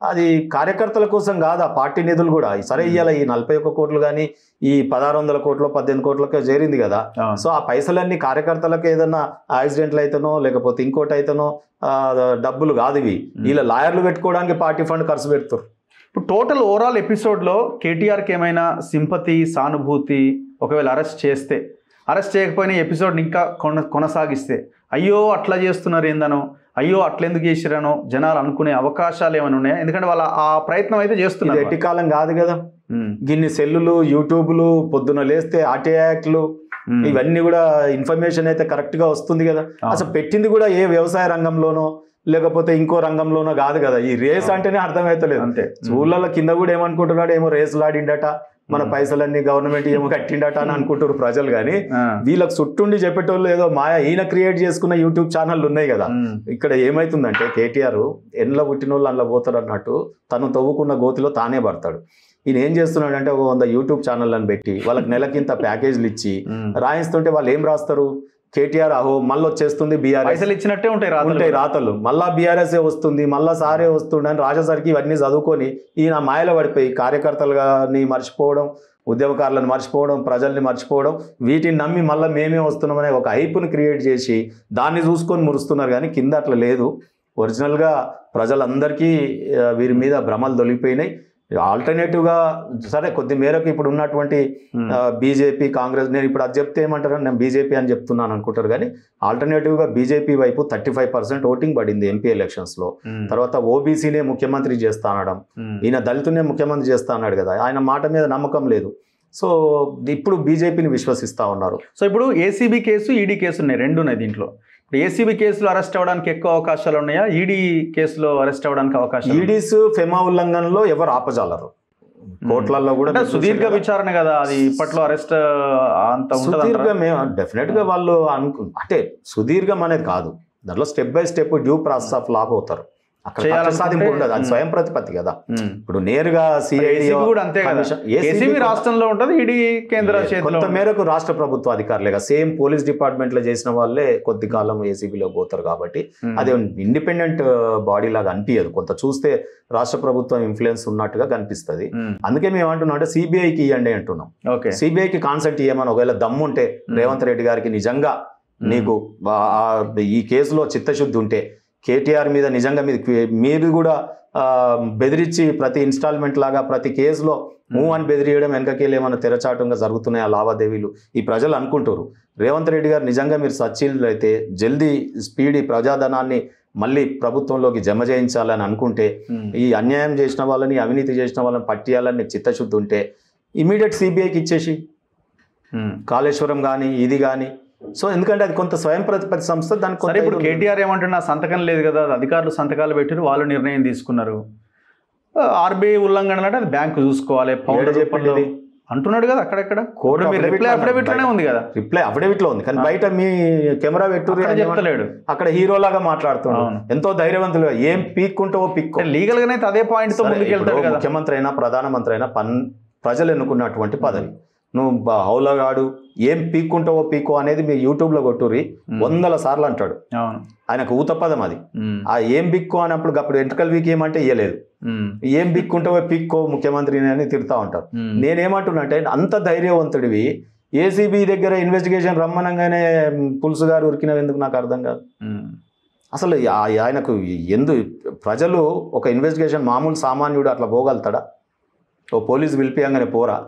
అది కార్యకర్తల కోసం కాదు, ఆ పార్టీ నిధులు కూడా సరే ఇయ్యాల, ఈ 41 కోట్లు కానీ ఈ 1600 కోట్లు 18 కోట్లకే చేరింది కదా. సో ఆ పైసలన్నీ కార్యకర్తలకు ఏదన్నా యాక్సిడెంట్లు అయితేనో లేకపోతే ఇంకోటి అయితేనో డబ్బులు కాదు ఇవి, వీళ్ళ లాయర్లు పెట్టుకోవడానికి పార్టీ ఫండ్ ఖర్చు పెడతారు. ఇప్పుడు టోటల్ ఓవరాల్ ఎపిసోడ్లో కేటీఆర్కి ఏమైనా సింపతి, సానుభూతి, ఒకవేళ అరెస్ట్ చేయకపోయినా ఎపిసోడ్ని ఇంకా కొనసాగిస్తే అయ్యో అట్లా చేస్తున్నారు ఏందనో, అయ్యో అట్లెందుకు చేసిరనో జనాలు అనుకునే అవకాశాలు ఏమైనా ఉన్నాయా? ఎందుకంటే వాళ్ళ ఆ ప్రయత్నం అయితే చేస్తున్నారు. ఎట్టి కాలం కాదు కదా, గిన్ని సెల్లులు, యూట్యూబ్లు, పొద్దున లేస్తే ఆర్టీఐలు, ఇవన్నీ కూడా ఇన్ఫర్మేషన్ అయితే కరెక్ట్ గా వస్తుంది కదా. అసలు పెట్టింది కూడా ఏ వ్యవసాయ రంగంలోనో లేకపోతే ఇంకో రంగంలోనో కాదు కదా. ఈ రేస్ అంటేనే అర్థమవుతలేదు. అంతే ఊళ్ళలో కింద కూడా ఏమనుకుంటున్నాడు, ఏమో రేసులు ఆడిండట, మన పైసలన్నీ గవర్నమెంట్ ఏమో కట్టిండట అని అనుకుంటారు ప్రజలు. కానీ వీళ్ళకి చుట్టుండి చెప్పేటోళ్ళు ఏదో మాయా, ఈయన క్రియేట్ చేసుకున్న యూట్యూబ్ ఛానళ్ళు ఉన్నాయి కదా. ఇక్కడ ఏమైతుందంటే కేటీఆర్ ఎండ్లో పుట్టిన వాళ్ళు అందులో పోతాడు అన్నట్టు తను తవ్వుకున్న గోతిలో తానే పడతాడు. ఈయన ఏం చేస్తున్నాడు అంటే ఒక 100 యూట్యూబ్ ఛానళ్ళని పెట్టి వాళ్ళకి నెలకింత ప్యాకేజీలు ఇచ్చి రాయిస్తుంటే వాళ్ళు ఏం రాస్తారు, కేటీఆర్ అహో మళ్ళీ వచ్చేస్తుంది బీఆర్ఎస్, పైసలు ఇచ్చినట్టే ఉంటాయి రాతలు, మళ్ళా బీఆర్ఎస్ఏ వస్తుంది, మళ్ళా సారే వస్తుంది అని రాజేసరికి ఇవన్నీ చదువుకొని ఈయన మాయలో పడిపోయి కార్యకర్తలని మర్చిపోవడం, ఉద్యమకారులను మర్చిపోవడం, ప్రజల్ని మర్చిపోవడం, వీటిని నమ్మి మళ్ళీ మేమే వస్తున్నామనే ఒక హైప్ను క్రియేట్ చేసి దాన్ని చూసుకొని మురుస్తున్నారు. కానీ కింద అట్లా లేదు. ఒరిజినల్గా ప్రజలందరికీ వీరి మీద భ్రమలు తొలిగిపోయినాయి. ఆల్టర్నేటివ్గా సరే కొద్ది మేరకు ఇప్పుడు ఉన్నటువంటి బీజేపీ కాంగ్రెస్, నేను ఇప్పుడు అది చెప్తే ఏమంటారు, నేను బీజేపీ అని చెప్తున్నాను అనుకుంటారు. కానీ ఆల్టర్నేటివ్గా బీజేపీ వైపు 35% ఓటింగ్ పడింది ఎంపీ ఎలక్షన్స్లో. తర్వాత ఓబీసీనే ముఖ్యమంత్రి చేస్తా అనడం, ఈయన దళితునే ముఖ్యమంత్రి చేస్తా అన్నాడు కదా, ఆయన మాట మీద నమ్మకం లేదు. సో ఇప్పుడు బీజేపీని విశ్వసిస్తూ ఉన్నారు. సో ఇప్పుడు ఏసీబీ కేసు, ఈడీ కేసు ఉన్నాయి, రెండు ఉన్నాయి దీంట్లో. ఏసీబీ కేసులో అరెస్ట్ అవ్వడానికి ఎక్కువ అవకాశాలు ఉన్నాయా, ఈడీ కేసులో అరెస్ట్ అవ్వడానికి అవకాశం? ఈడీస్ ఫెమా ఉల్లంఘనలో ఎవరు ఆపజాలరు, కోర్టులలో కూడా సుదీర్ఘ విచారణ కదా అది, ఇప్పట్లో అరెస్ట్ అంత సుదీర్ఘ డెఫినెట్ గా వాళ్ళు అంటే సుదీర్ఘం అనేది కాదు, దాంట్లో step by step due process of law పోతారు. అక్కడ సాధింపు ఉండదు, అది స్వయం ప్రతిపత్తి కదా. ఇప్పుడు నేరుగా సిఐడి కూడా అంతే కదా, ఏసీబీ రాష్ట్రంలో ఉంటుంది, ఈడీ కేంద్ర కొంత మేరకు రాష్ట్ర ప్రభుత్వ అధికారులేగా సేమ్ పోలీస్ డిపార్ట్మెంట్ లో చేసిన వాళ్ళే కొద్ది కాలం ఏసీబీలో పోతారు. కాబట్టి అది ఇండిపెండెంట్ బాడీ లాగా అనిపించదు, కొంత చూస్తే రాష్ట్ర ప్రభుత్వం ఇన్ఫ్లుయెన్స్ ఉన్నట్టుగా కనిపిస్తుంది. అందుకే మేము అంటున్నాం అంటే సిబిఐకి ఇవ్వండి అంటున్నాం. సిబిఐకి కాన్సెప్ట్ ఇవ్వమని ఒకవేళ దమ్ముంటే రేవంత్ రెడ్డి గారికి నిజంగా నీకు ఈ కేసులో చిత్తశుద్ధి ఉంటే, కేటీఆర్ మీద నిజంగా మీరు కూడా బెదిరించి ప్రతి ఇన్స్టాల్మెంట్ లాగా ప్రతి కేసులో అని బెదిరియడం, వెనకకేలు ఏమైనా తెరచాటంగా జరుగుతున్నాయి ఆ లావాదేవీలు, ఈ ప్రజలు అనుకుంటారు. రేవంత్ రెడ్డి గారు నిజంగా మీరు సచ్చీలు అయితే జల్దీ స్పీడీ ప్రజాధనాన్ని మళ్ళీ ప్రభుత్వంలోకి జమ చేయించాలని అనుకుంటే, ఈ అన్యాయం చేసిన వాళ్ళని, అవినీతి చేసిన వాళ్ళని పట్టియాలని చిత్తశుద్ధి ఉంటే ఇమీడియట్ సిబిఐకి ఇచ్చేసి, కాళేశ్వరం కానీ ఇది కానీ. సో ఎందుకంటే అది కొంత స్వయం ప్రతిపత్తి సంస్థ. దానికి ఇప్పుడు కేటీఆర్ ఏమంటున్నా సంతకం లేదు కదా, అధికారులు సంతకాలు పెట్టారు, వాళ్ళు నిర్ణయం తీసుకున్నారు. ఆర్బీఐ ఉల్లంఘన అంటే అది బ్యాంకు చూసుకోవాలి, పౌరులు చెప్పండి అంటున్నాడు కదా అక్కడెక్కడ. రిప్లై అఫిడవిట్ లోనే ఉంది కదా, రిప్లై అఫిడవిట్ లో ఉంది. కానీ బయట మీ కెమెరా పెట్టు చెప్తలేడు, అక్కడ హీరోలాగా మాట్లాడుతున్నాడు, ఎంతో ధైర్యవంతులుగా. ఏం పీక్కుంటావో పీక్కో, లీగల్ గానే అదే పాయింట్ తో ముందుకు వెళ్తాడు. ముఖ్యమంత్రి అయినా ప్రధానమంత్రి అయినా ప్రజలు ఎన్నుకున్నటువంటి పదవి. నువ్వు హౌలగాడు, ఏం పీక్కుంటావో పీకో అనేది మీరు యూట్యూబ్లో కొట్టుర్రి 100 సార్లు అంటాడు. ఆయనకు ఊత పదం అది. ఆ ఏం బిక్కో అన్నప్పుడు అప్పుడు ఎంట్రకల్ వీక్ ఏమంటే ఇయ్యలేదు, ఏం బిక్కుంటావో పీక్కో ముఖ్యమంత్రిని అని తిడతా ఉంటారు. నేనేమంటున్నా అంటే అంత ధైర్యవంతుడివి ఏసీబీ దగ్గర ఇన్వెస్టిగేషన్ రమ్మనంగానే పులుసు గారు ఉరికినవి ఎందుకు నాకు అర్థం కాదు. అసలు ఆయనకు ప్రజలు ఒక ఇన్వెస్టిగేషన్ మామూలు సామాన్యుడు అట్లా పోగలుగుతాడా? ఓ పోలీసు పిలిపియంగానే పోరా?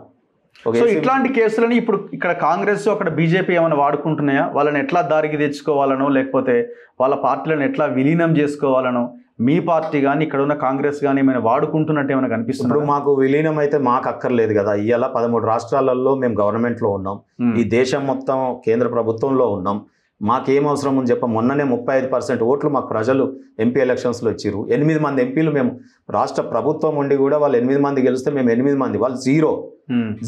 సో ఇట్లాంటి కేసులని ఇప్పుడు ఇక్కడ కాంగ్రెస్ అక్కడ బీజేపీ ఏమైనా వాడుకుంటున్నాయా? వాళ్ళని ఎట్లా దారికి తెచ్చుకోవాలనో, లేకపోతే వాళ్ళ పార్టీలను ఎట్లా విలీనం చేసుకోవాలనో మీ పార్టీ కానీ ఇక్కడ ఉన్న కాంగ్రెస్ కానీ ఏమైనా వాడుకుంటున్నట్టు ఏమైనా కనిపిస్తుంది? ఇప్పుడు మాకు విలీనం అయితే మాకు అక్కర్లేదు కదా. ఇవాళ 13 రాష్ట్రాలలో మేము గవర్నమెంట్లో ఉన్నాం, ఈ దేశం మొత్తం కేంద్ర ప్రభుత్వంలో ఉన్నాం. మాకేం అవసరం అని చెప్ప మొన్ననే 35% ఓట్లు మాకు ప్రజలు ఎంపీ ఎలక్షన్స్లో ఇచ్చారు. 8 మంది ఎంపీలు మేము రాష్ట్ర ప్రభుత్వం ఉండి కూడా వాళ్ళు 8 మంది గెలిస్తే మేము 8 మంది, వాళ్ళు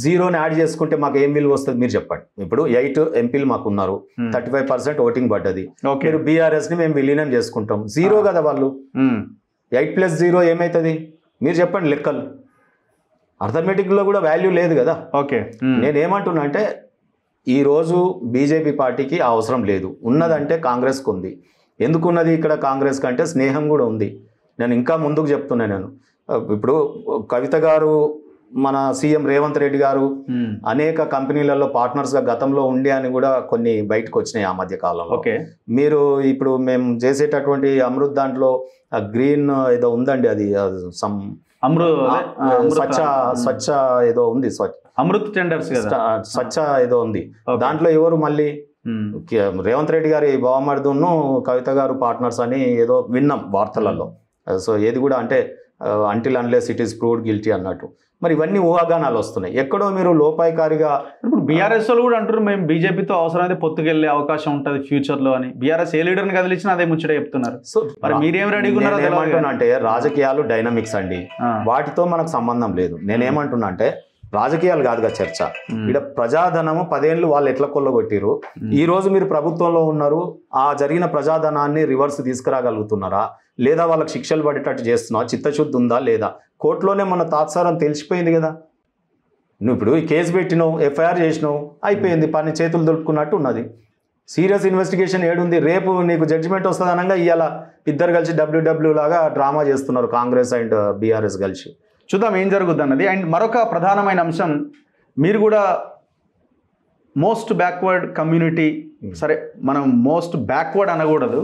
జీరోని యాడ్ చేసుకుంటే మాకు ఏం విలువ వస్తుంది మీరు చెప్పండి. ఇప్పుడు 8 ఎంపీలు మాకు ఉన్నారు, 35% ఓటింగ్ పడ్డది. మీరు బీఆర్ఎస్ని మేము విలీనం చేసుకుంటాం, జీరో కదా వాళ్ళు. 8 + 0 ఏమవుతుంది మీరు చెప్పండి లెక్కలు. అర్థమెటిక్లో కూడా వాల్యూ లేదు కదా. నేనేమంటున్నా అంటే ఈరోజు బీజేపీ పార్టీకి అవసరం లేదు, ఉన్నదంటే కాంగ్రెస్కి ఉంది. ఎందుకున్నది ఇక్కడ కాంగ్రెస్ కంటే స్నేహం కూడా ఉంది. నేను ఇంకా ముందుకు చెప్తున్నాను. నేను ఇప్పుడు కవిత గారు, మన సీఎం రేవంత్ రెడ్డి గారు అనేక కంపెనీలలో పార్ట్నర్స్గా గతంలో ఉండి అని కూడా కొన్ని బయటకు వచ్చినాయి ఆ మధ్య కాలంలో. మీరు ఇప్పుడు మేము చేసేటటువంటి అమృత్ దాంట్లో గ్రీన్ ఏదో ఉందండి, అది సమ్ స్వచ్ఛ ఏదో ఉంది, అమృత్ టెండర్స్ స్వచ్ఛ ఏదో ఉంది. దాంట్లో ఎవరు మళ్ళీ రేవంత్ రెడ్డి గారి బావమర్దును కవిత గారు పార్ట్నర్స్ అని ఏదో విన్నాం వార్తలలో. సో ఏది కూడా అంటే until unless it is proved guilty అన్నట్టు. మరి ఇవన్నీ ఊహాగానాలు వస్తున్నాయి. ఎక్కడో మీరు లోపాయికారిగా ఇప్పుడు బీఆర్ఎస్ వాళ్ళు కూడా అంటారు మేము బీజేపీతో అవసరమైతే పొత్తుకెళ్లే అవకాశం ఉంటుంది ఫ్యూచర్లో అని. బీఆర్ఎస్ ఏ లీడర్ని కదిలించినా అదే ముచ్చట చెప్తున్నారు. సో మరి మీరేం రెడీగా ఏమంటున్నా అంటే రాజకీయాలు డైనమిక్స్ అండి, వాటితో మనకు సంబంధం లేదు. నేనేమంటున్నా అంటే రాజకీయాలు కాదుగా చర్చ. ఇక్కడ ప్రజాధనము 10 ఏళ్ళు వాళ్ళు ఎట్లా కొల్లగొట్టిరు, ఈ రోజు మీరు ప్రభుత్వంలో ఉన్నారు, ఆ జరిగిన ప్రజాధనాన్ని రివర్స్ తీసుకురాగలుగుతున్నారా, లేదా వాళ్ళకి శిక్షలు పడేటట్టు చేస్తున్నావా, చిత్తశుద్ధి ఉందా లేదా? కోర్టులోనే మన తాత్సారం తెలిసిపోయింది కదా. నువ్వు ఇప్పుడు ఈ కేసు పెట్టినావు, ఎఫ్ఐఆర్ చేసినావు, అయిపోయింది, పని చేతులు దులుపుకున్నట్టు ఉన్నది. సీరియస్ ఇన్వెస్టిగేషన్ ఏడుంది? రేపు నీకు జడ్జిమెంట్ వస్తుంది అనగా ఇవాళ ఇద్దరు కలిసి డబ్ల్యూడబ్ల్యూ లాగా డ్రామా చేస్తున్నారు కాంగ్రెస్ అండ్ బీఆర్ఎస్ కలిసి. చూద్దాం ఏం జరుగుద్ది అన్నది. అండ్ మరొక ప్రధానమైన అంశం, మీరు కూడా మోస్ట్ బ్యాక్వర్డ్ కమ్యూనిటీ, సరే మనం మోస్ట్ బ్యాక్వర్డ్ అనకూడదు,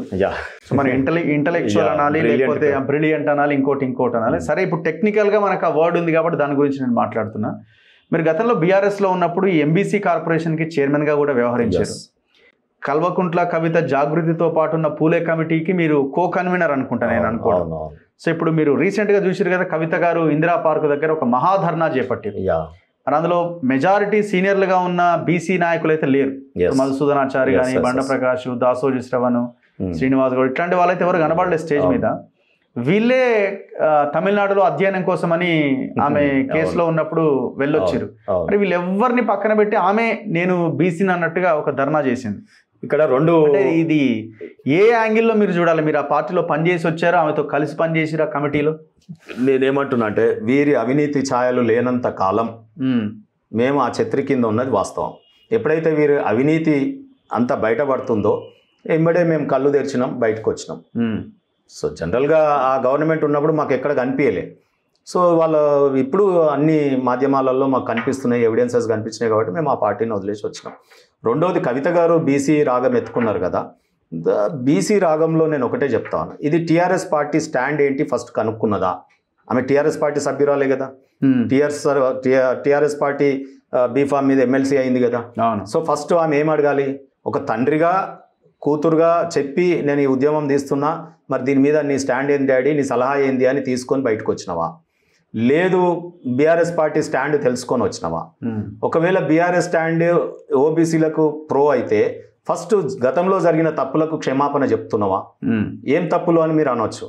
సో మన ఇంటలెక్చువల్ అనాలి, లేకపోతే బ్రిలియంట్ అనాలి, ఇంకోటి అనాలి. సరే ఇప్పుడు టెక్నికల్గా మనకు ఆ వర్డ్ ఉంది కాబట్టి దాని గురించి నేను మాట్లాడుతున్నా. మీరు గతంలో బీఆర్ఎస్లో ఉన్నప్పుడు ఈ ఎంబీసీ కార్పొరేషన్కి చైర్మన్గా కూడా వ్యవహరించారు. కల్వకుంట్ల కవిత జాగృతితో పాటు ఉన్న పూలే కమిటీకి మీరు కన్వీనర్ అనుకుంటా నేను అనుకోవడం. సో ఇప్పుడు మీరు రీసెంట్గా చూసారు కదా, కవిత గారు ఇందిరా పార్క్ దగ్గర ఒక మహాధర్నా చేపట్టారు. మరి అందులో మెజారిటీ సీనియర్లుగా ఉన్న బీసీ నాయకులు అయితే లేరు. మధుసూదనాచారి కానీ, బండ ప్రకాష్, దాసోజి శ్రవణ్, శ్రీనివాస్ గౌడ్, ఇట్లాంటి వాళ్ళైతే ఎవరు కనబడలేదు స్టేజ్ మీద. వీళ్ళే తమిళనాడులో అధ్యయనం కోసమని ఆమె కేసులో ఉన్నప్పుడు వెళ్ళొచ్చారు. మరి వీళ్ళు ఎవరిని పక్కన పెట్టి ఆమె నేను బీసీని అన్నట్టుగా ఒక ధర్నా చేసింది. ఇక్కడ రెండు, ఇది ఏ యాంగిల్లో మీరు చూడాలి? మీరు ఆ పార్టీలో పనిచేసి వచ్చారో, ఆమెతో కలిసి పనిచేసిరు ఆ కమిటీలో? నేనేమంటున్నా అంటే, వీరి అవినీతి ఛాయలు లేనంత కాలం మేము ఆ ఛత్రి కింద ఉన్నది వాస్తవం. ఎప్పుడైతే వీరి అవినీతి అంతా బయటపడుతుందో ఎంబడే మేము కళ్ళు తెరిచినాం, బయటకు వచ్చినాం. సో జనరల్గా ఆ గవర్నమెంట్ ఉన్నప్పుడు మాకు ఎక్కడ కనిపించలే. సో వాళ్ళు ఇప్పుడు అన్ని మాధ్యమాలలో మాకు కనిపిస్తున్నాయి, ఎవిడెన్సెస్ కనిపించినాయి కాబట్టి మేము ఆ పార్టీని వదిలేసి వచ్చినాం. రెండవది, కవిత గారు బీసీ రాగం ఎత్తుకున్నారు కదా. బీసీ రాగంలో నేను ఒకటే చెప్తాను, ఇది టీఆర్ఎస్ పార్టీ స్టాండ్ ఏంటి ఫస్ట్ కనుక్కున్నదా? ఆమె టీఆర్ఎస్ పార్టీ సభ్యురాలే కదా. టీఆర్ఎస్ పార్టీ బీఫామ్ మీద ఎమ్మెల్సీ అయింది కదా. సో ఫస్ట్ ఆమె ఏం అడగాలి? ఒక తండ్రిగా కూతురుగా చెప్పి నేను ఈ ఉద్యమం తీస్తున్నా, మరి దీని మీద నీ స్టాండ్ ఏంది డాడీ, నీ సలహా ఏంది అని తీసుకొని బయటకు వచ్చినావా? లేదు బీఆర్ఎస్ పార్టీ స్టాండ్ తెలుసుకొని వచ్చినావా? ఒకవేళ బీఆర్ఎస్ స్టాండ్ ఓబీసీలకు ప్రో అయితే ఫస్ట్ గతంలో జరిగిన తప్పులకు క్షమాపణ చెప్తున్నావా? ఏం తప్పులు అని మీరు అనొచ్చు.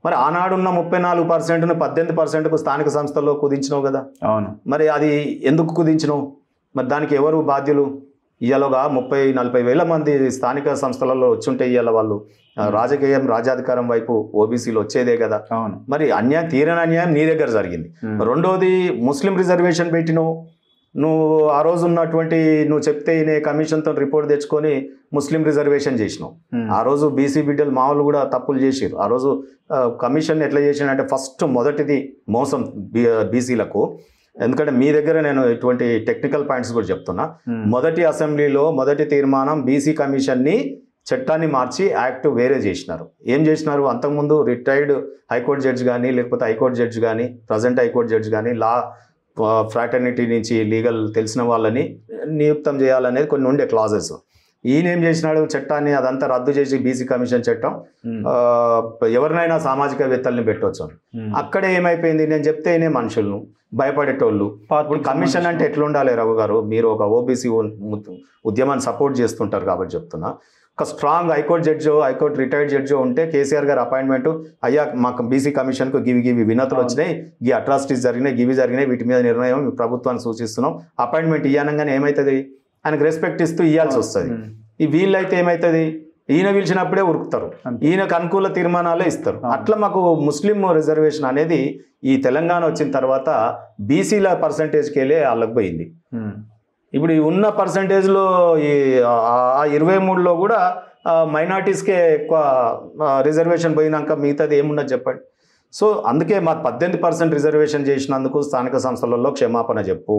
మరి ఆనాడున్న 34%ను 18%కు స్థానిక సంస్థల్లో కుదించినావు కదా. అవును, మరి అది ఎందుకు కుదించినావు? మరి దానికి ఎవరు బాధ్యులు? ఇవాళగా 30-40 వేల మంది స్థానిక సంస్థలలో వచ్చుంటే ఇవాళ వాళ్ళు రాజాధికారం వైపు ఓబీసీలు వచ్చేదే కదా. అవును, మరి అన్యాయం, తీరని అన్యాయం నీ దగ్గర జరిగింది. రెండోది, ముస్లిం రిజర్వేషన్ పెట్టినావు. నువ్వు ఆ రోజు ఉన్నటువంటి నువ్వు చెప్తే నే కమిషన్తో రిపోర్ట్ తెచ్చుకొని ముస్లిం రిజర్వేషన్ చేసినావు. ఆ రోజు బీసీ బిడ్డలు మామూలు కూడా తప్పులు చేసారు. ఆ రోజు కమిషన్ ఎట్లా చేసినంటే ఫస్ట్ మొదటిది మోసం బీసీలకు. ఎందుకంటే మీ దగ్గర నేను ఇటువంటి టెక్నికల్ పాయింట్స్ కూడా చెప్తున్నా. మొదటి అసెంబ్లీలో మొదటి తీర్మానం బీసీ కమిషన్ని చట్టాన్ని మార్చి యాక్ట్ వేరే చేసినారు. ఏం చేసినారు? అంతకుముందు రిటైర్డ్ హైకోర్టు జడ్జి కానీ, లేకపోతే హైకోర్టు జడ్జి కానీ, ప్రజెంట్ హైకోర్టు జడ్జి కానీ, లా ఫ్రాటర్నిటీ నుంచి లీగల్ తెలిసిన వాళ్ళని నియుక్తం చేయాలనేది కొన్ని ఉండే క్లాజెస్. ఈయన ఏం చేసినాడు? చట్టాన్ని అదంతా రద్దు చేసి బీసీ కమిషన్ చట్టం ఎవరినైనా సామాజికవేత్తల్ని పెట్టవచ్చు. అక్కడే ఏమైపోయింది? నేను చెప్తేనే మనుషులను భయపడేటోళ్ళు. ఇప్పుడు కమిషన్ అంటే ఎట్లుండాలి రఘు గారు? మీరు ఒక ఓబీసీ ఉద్యమాన్ని సపోర్ట్ చేస్తుంటారు కాబట్టి చెప్తున్నా. ఒక స్ట్రాంగ్ హైకోర్టు జడ్జో, హైకోర్టు రిటైర్డ్ జడ్జో ఉంటే కేసీఆర్ గారు అపాయింట్మెంట్, అయ్యా మాకు బీసీ కమిషన్కు గివి వినతులు వచ్చినాయి, ఈ అట్రాసిటీస్ జరిగినాయి, గివి జరిగినాయి, వీటి మీద నిర్ణయం ప్రభుత్వాన్ని సూచిస్తున్నాం, అపాయింట్మెంట్ ఇవ్వనంగానే ఏమవుతుంది? ఆయనకు రెస్పెక్ట్ ఇస్తూ ఇవ్వాల్సి వస్తుంది. ఈ వీళ్ళైతే ఏమవుతుంది? ఈయన పిలిచినప్పుడే ఉరుకుతారు, ఈయనకు అనుకూల తీర్మానాలే ఇస్తారు. అట్లా మాకు ముస్లిం రిజర్వేషన్ అనేది ఈ తెలంగాణ వచ్చిన తర్వాత బీసీల పర్సంటేజ్కి వెళ్ళే వాళ్ళకి పోయింది. ఇప్పుడు ఈ ఉన్న పర్సంటేజ్లో ఈ 23లో కూడా మైనార్టీస్కే ఎక్కువ రిజర్వేషన్ పోయినాక మిగతాది ఏమున్నది చెప్పండి. సో అందుకే మా 18% రిజర్వేషన్ చేసినందుకు స్థానిక సంస్థలలో క్షమాపణ చెప్పు.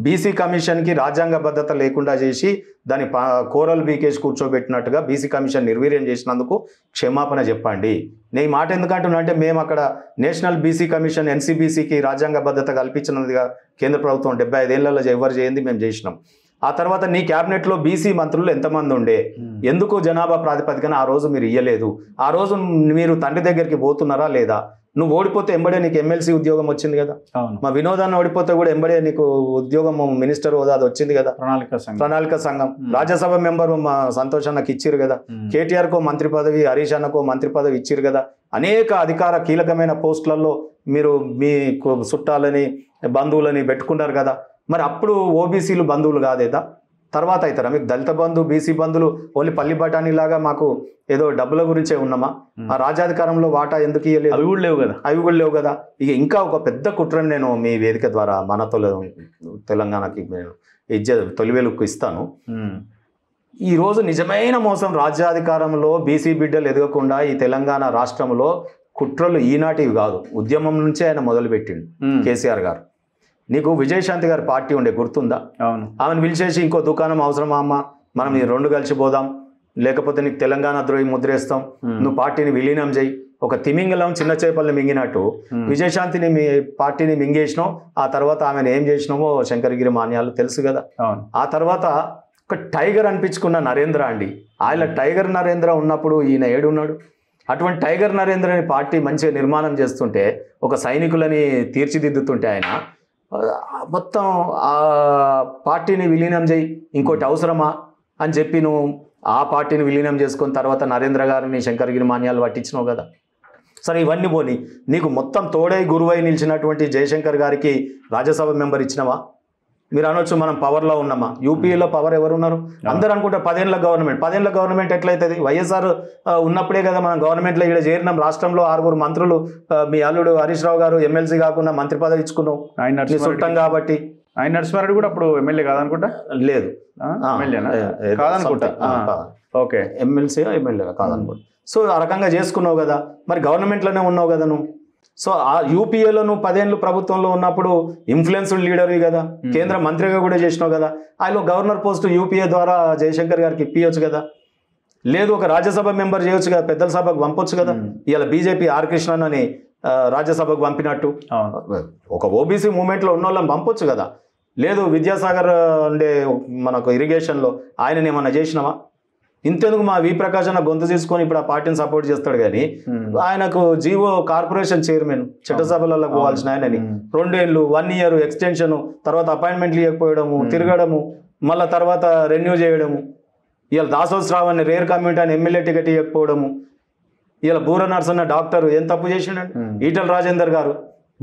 బీసీ కమిషన్కి రాజ్యాంగబద్ధత లేకుండా చేసి దాని కోరల్ బీకేజ్ కూర్చోబెట్టినట్టుగా బీసీ కమిషన్ నిర్వీర్యం చేసినందుకు క్షమాపణ చెప్పండి. నేను ఈ మాట ఎందుకంటున్నా అంటే, మేము అక్కడ నేషనల్ బీసీ కమిషన్ ఎన్సీబీసీకి రాజ్యాంగబద్ధత కల్పించినదిగా కేంద్ర ప్రభుత్వం 75 ఏళ్లలో ఎవరు చేయింది మేము చేసినాం. ఆ తర్వాత నీ క్యాబినెట్లో బీసీ మంత్రులు ఎంతమంది ఉండే? ఎందుకు జనాభా ప్రాతిపదికన ఆ రోజు మీరు ఇయ్యలేదు? ఆ రోజు మీరు తండ్రి దగ్గరికి పోతున్నారా లేదా? నువ్వు ఓడిపోతే ఎంబడే నీకు ఎమ్మెల్సీ ఉద్యోగం వచ్చింది కదా. మా వినోదాన్ని ఓడిపోతే కూడా ఎంబడే నీకు ఉద్యోగం మినిస్టర్ హోదా వచ్చింది కదా. ప్రణాళిక సంఘం రాజ్యసభ మెంబర్ మా సంతోష్ అన్నకి ఇచ్చిరు కదా. కేటీఆర్కో మంత్రి పదవి, హరీష్ అన్నకో మంత్రి పదవి ఇచ్చిరు కదా. అనేక అధికార కీలకమైన పోస్టులలో మీరు మీ చుట్టాలని బంధువులని పెట్టుకున్నారు కదా. మరి అప్పుడు ఓబీసీలు బంధువులు కాదేదా? తర్వాత అవుతారా? మీకు దళిత బంధు బీసీ బంధులు ఓన్లీ పల్లి బఠానీ లాగా మాకు ఏదో డబ్బుల గురించే ఉన్నామా? ఆ రాజ్యాధికారంలో వాటా ఎందుకు ఇవ్వలేదు? అవి కూడా లేవు కదా. ఇక ఇంకా ఒక పెద్ద కుట్రని నేను మీ వేదిక ద్వారా మన తెలంగాణకి నేను తొలివేలుకు ఇస్తాను. ఈరోజు నిజమైన మోసం రాజ్యాధికారంలో బీసీ బిడ్డలు ఎదగకుండా ఈ తెలంగాణ రాష్ట్రంలో కుట్రలు ఈనాటివి కాదు, ఉద్యమం నుంచే ఆయన మొదలుపెట్టిండు కేసీఆర్ గారు. నీకు విజయశాంతి గారి పార్టీ ఉండే గుర్తుందా? ఆమెను పిలిచేసి ఇంకో దుకాణం అవసరమా అమ్మ, మనం ఈ రెండు కలిసి పోదాం, లేకపోతే నీకు తెలంగాణ ద్రోహి ముద్రేస్తాం, నువ్వు పార్టీని విలీనం చేయి. ఒక తిమింగలం చిన్న చేపల్ని మింగినట్టు విజయశాంతిని మీ పార్టీని మింగేసినావు. ఆ తర్వాత ఆమెను ఏం చేసినామో శంకరగిరి మాన్యాలు తెలుసు కదా. ఆ తర్వాత ఒక టైగర్ అనిపించుకున్న నరేంద్ర అండి, ఆయన టైగర్ నరేంద్ర ఉన్నప్పుడు ఈయన ఏడున్నాడు? అటువంటి టైగర్ నరేంద్రని పార్టీ మంచిగా నిర్మాణం చేస్తుంటే, ఒక సైనికులని తీర్చిదిద్దుతుంటే ఆయన మొత్తం ఆ పార్టీని విలీనం చేయి, ఇంకోటి అవసరమా అని చెప్పి నువ్వు ఆ పార్టీని విలీనం చేసుకున్న తర్వాత నరేంద్ర గారిని శంకరగిరి మాన్యాలు పట్టించినావు కదా. సరే ఇవన్నీ పోని, నీకు మొత్తం తోడై గురువై నిలిచినటువంటి జయశంకర్ గారికి రాజ్యసభ మెంబర్ ఇచ్చినవా? మీరు అనొచ్చు మనం పవర్లో ఉన్నామా? యూపీఏలో పవర్ ఎవరున్నారు? అందరూ అనుకుంటారు 10 ఏళ్ళ గవర్నమెంట్. 10 ఏళ్ళ గవర్నమెంట్ ఎట్లయితుంది? వైఎస్ఆర్ ఉన్నప్పుడే కదా మనం గవర్నమెంట్లో ఇక్కడ చేరినాం. రాష్ట్రంలో 6 మంత్రులు, మీ అల్లుడు హరీష్ రావు గారు ఎమ్మెల్సీ కాకుండా మంత్రి పదవి ఇచ్చుకున్నావు ఆయన చుట్టం కాబట్టి. ఆయన నరసింహారెడ్డి కూడా అప్పుడు ఎమ్మెల్యే కాదనుకుంటా? లేదు, కాదనుకుంటా. ఓకే, ఎమ్మెల్సీ ఎమ్మెల్యే కాదనుకుంటా. సో ఆ రకంగా చేసుకున్నావు కదా, మరి గవర్నమెంట్లోనే ఉన్నావు కదా నువ్వు. సో ఆ యూపీఏలో నువ్వు 10 ఏళ్ళు ప్రభుత్వంలో ఉన్నప్పుడు ఇన్ఫ్లుయెన్స్డ్ లీడర్వి కదా, కేంద్ర మంత్రిగా కూడా చేసినావు కదా. ఆయన గవర్నర్ పోస్టు యూపీఏ ద్వారా జయశంకర్ గారికి ఇప్పించచ్చు కదా. లేదు, ఒక రాజ్యసభ మెంబర్ చేయొచ్చు కదా, పెద్దల సభకు పంపొచ్చు కదా. ఇవాళ బీజేపీ ఆర్ కృష్ణన్ అని రాజ్యసభకు పంపినట్టు ఒక ఓబీసీ మూమెంట్లో ఉన్న వాళ్ళని పంపొచ్చు కదా. లేదు, విద్యాసాగర్ ఉండే మనకు ఇరిగేషన్లో ఆయనని ఏమన్నా చేసినావా? ఇంతెందుకు మా వి ప్రకాష్ అన్న గొంతు తీసుకొని ఇప్పుడు ఆ పార్టీని సపోర్ట్ చేస్తాడు, కానీ ఆయనకు జీవో కార్పొరేషన్ చైర్మన్ చట్టసభలలో పోవాల్సిన ఆయనని 2 ఏళ్ళు 1 ఇయర్ ఎక్స్టెన్షన్, తర్వాత అపాయింట్మెంట్లు ఇవ్వకపోవడము, తిరగడము, మళ్ళీ తర్వాత రెన్యూ చేయడము. ఇవాళ దాసోత్సరావు అని రేర్ కమ్యూనిటీ అని ఎమ్మెల్యే టికెట్ ఇవ్వకపోవడము. ఇవాళ బూర నర్సన్న డాక్టర్ ఏం తప్పు చేసిండండి? ఈటల రాజేందర్ గారు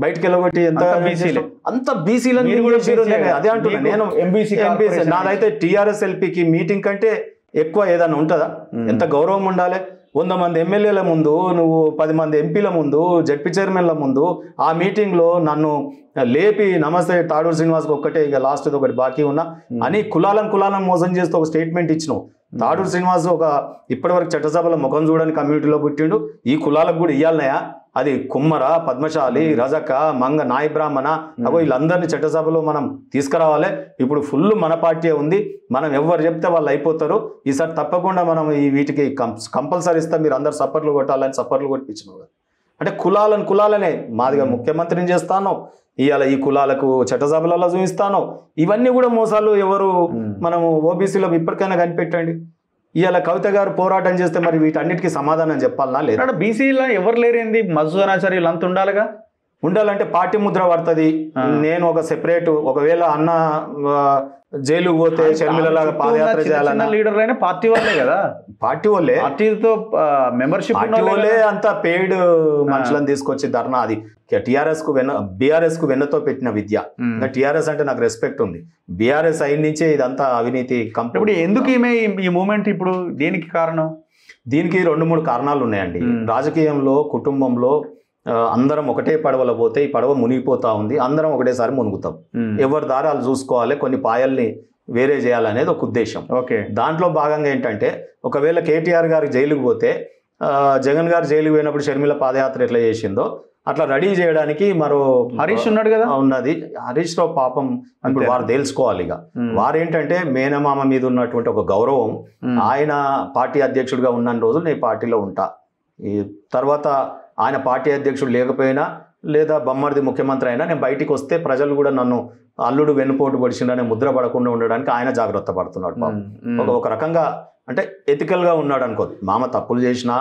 బయటకు వెళ్ళగొట్టి అంత బీసీలను అదే అంటున్నా నేను. నాదైతే టీఆర్ఎస్ ఎల్పీకి మీటింగ్ కంటే ఎక్కువ ఏదైనా ఉంటుందా? ఎంత గౌరవం ఉండాలి? 100 మంది ఎమ్మెల్యేల ముందు, నువ్వు 10 మంది ఎంపీల ముందు, జడ్పీ చైర్మన్ల ముందు ఆ మీటింగ్లో నన్ను లేపి నమస్తే తాడూరు శ్రీనివాస్కి ఒక్కటే ఇక లాస్ట్ ఒకటి బాకీ ఉన్నా అని కులాలను మోసం చేస్తూ ఒక స్టేట్మెంట్ ఇచ్చినావు. తాడూరు శ్రీనివాస్ ఇప్పటివరకు చట్టసభలో ముఖం చూడని కమ్యూనిటీలో పుట్టిండు. ఈ కులాలకు కూడా ఇవ్వాలన్నాయా? అది కుమ్మర, పద్మశాలి, రజక, మంగ, నాయ బ్రాహ్మణ, అగో వీళ్ళందరినీ చట్టసభలో మనం తీసుకురావాలి. ఇప్పుడు ఫుల్ మన పార్టీ ఉంది, మనం ఎవరు చెప్తే వాళ్ళు అయిపోతారు. ఈసారి తప్పకుండా మనం ఈ వీటికి కంపల్సరీ ఇస్తాం, మీరు అందరు సపోర్ట్లు కొట్టాలని సపోర్ట్లు కొట్టించినావు. అంటే కులాలనే మాదిగా ముఖ్యమంత్రిని చేస్తాను, ఇవాళ ఈ కులాలకు చట్టసభలలో చూపిస్తాను. ఇవన్నీ కూడా మోసాలు. ఎవరు మనము ఓబీసీలో ఇప్పటికైనా కనిపెట్టండి. ఇవాళ కవిత గారు పోరాటం చేస్తే మరి వీటన్నిటికీ సమాధానం చెప్పాలనా? లేదా? బీసీలో ఎవరు లేరేంది? మధుసూదనాచార్యులు అంతా ఉండాలిగా. ఉండాలంటే పార్టీ ముద్ర పడుతుంది. నేను ఒక సెపరేట్, ఒకవేళ అన్న జైలుకు పోతే షర్మిలలాగా పాదయాత్ర చేయాలన్న లీడర్ అయినా పార్టీ వాళ్ళే కదా. పార్టీ వాళ్ళే, పార్టీతో మెంబర్షిప్ వాళ్ళే అంతా పెయిడ్ మనుషులను తీసుకొచ్చి ధర్నా. అది బీఆర్ఎస్ కు వెన్నతో పెట్టిన విద్య. టీఆర్ఎస్ అంటే నాకు రెస్పెక్ట్ ఉంది, బీఆర్ఎస్ అయిన నుంచే ఇదంతా అవినీతి కంపెనీ. ఇప్పుడు ఎందుకు ఈ మూమెంట్ ఇప్పుడు దేనికి కారణం? దీనికి 2-3 కారణాలు ఉన్నాయండి. రాజకీయంలో, కుటుంబంలో అందరం ఒకటే పడవలో పోతే ఈ పడవ మునిగిపోతా ఉంది. అందరం ఒకటేసారి మునుగుతాం. ఎవరి దారాలు చూసుకోవాలి, కొన్ని పాయల్ని వేరే చేయాలనేది ఒక ఉద్దేశం. ఓకే, దాంట్లో భాగంగా ఏంటంటే, ఒకవేళ కేటీఆర్ గారు జైలుకు పోతే, జగన్ గారు జైలుకు పోయినప్పుడు షర్మిల పాదయాత్ర ఎట్లా చేసిందో అట్లా రెడీ చేయడానికి మరో హరీష్ ఉన్నాడు కదా. ఉన్నది హరీష్ రావు పాపం. ఇప్పుడు వారు తెలుసుకోవాలి. ఇక వారేంటంటే మేనమామ మీద ఉన్నటువంటి ఒక గౌరవం, ఆయన పార్టీ అధ్యక్షుడిగా ఉన్న రోజులు నేను పార్టీలో ఉంటా, ఈ తర్వాత ఆయన పార్టీ అధ్యక్షుడు లేకపోయినా లేదా బొమ్మడిది ముఖ్యమంత్రి అయినా నేను బయటికి వస్తే ప్రజలు కూడా నన్ను అల్లుడు వెన్నుపోటు పడిచిండనే ముద్ర పడకుండా ఉండడానికి ఆయన జాగ్రత్త పడుతున్నాడు పాపం. ఒక రకంగా అంటే ఎథికల్గా ఉన్నాడు అనుకోదు. మామ తప్పులు చేసినా,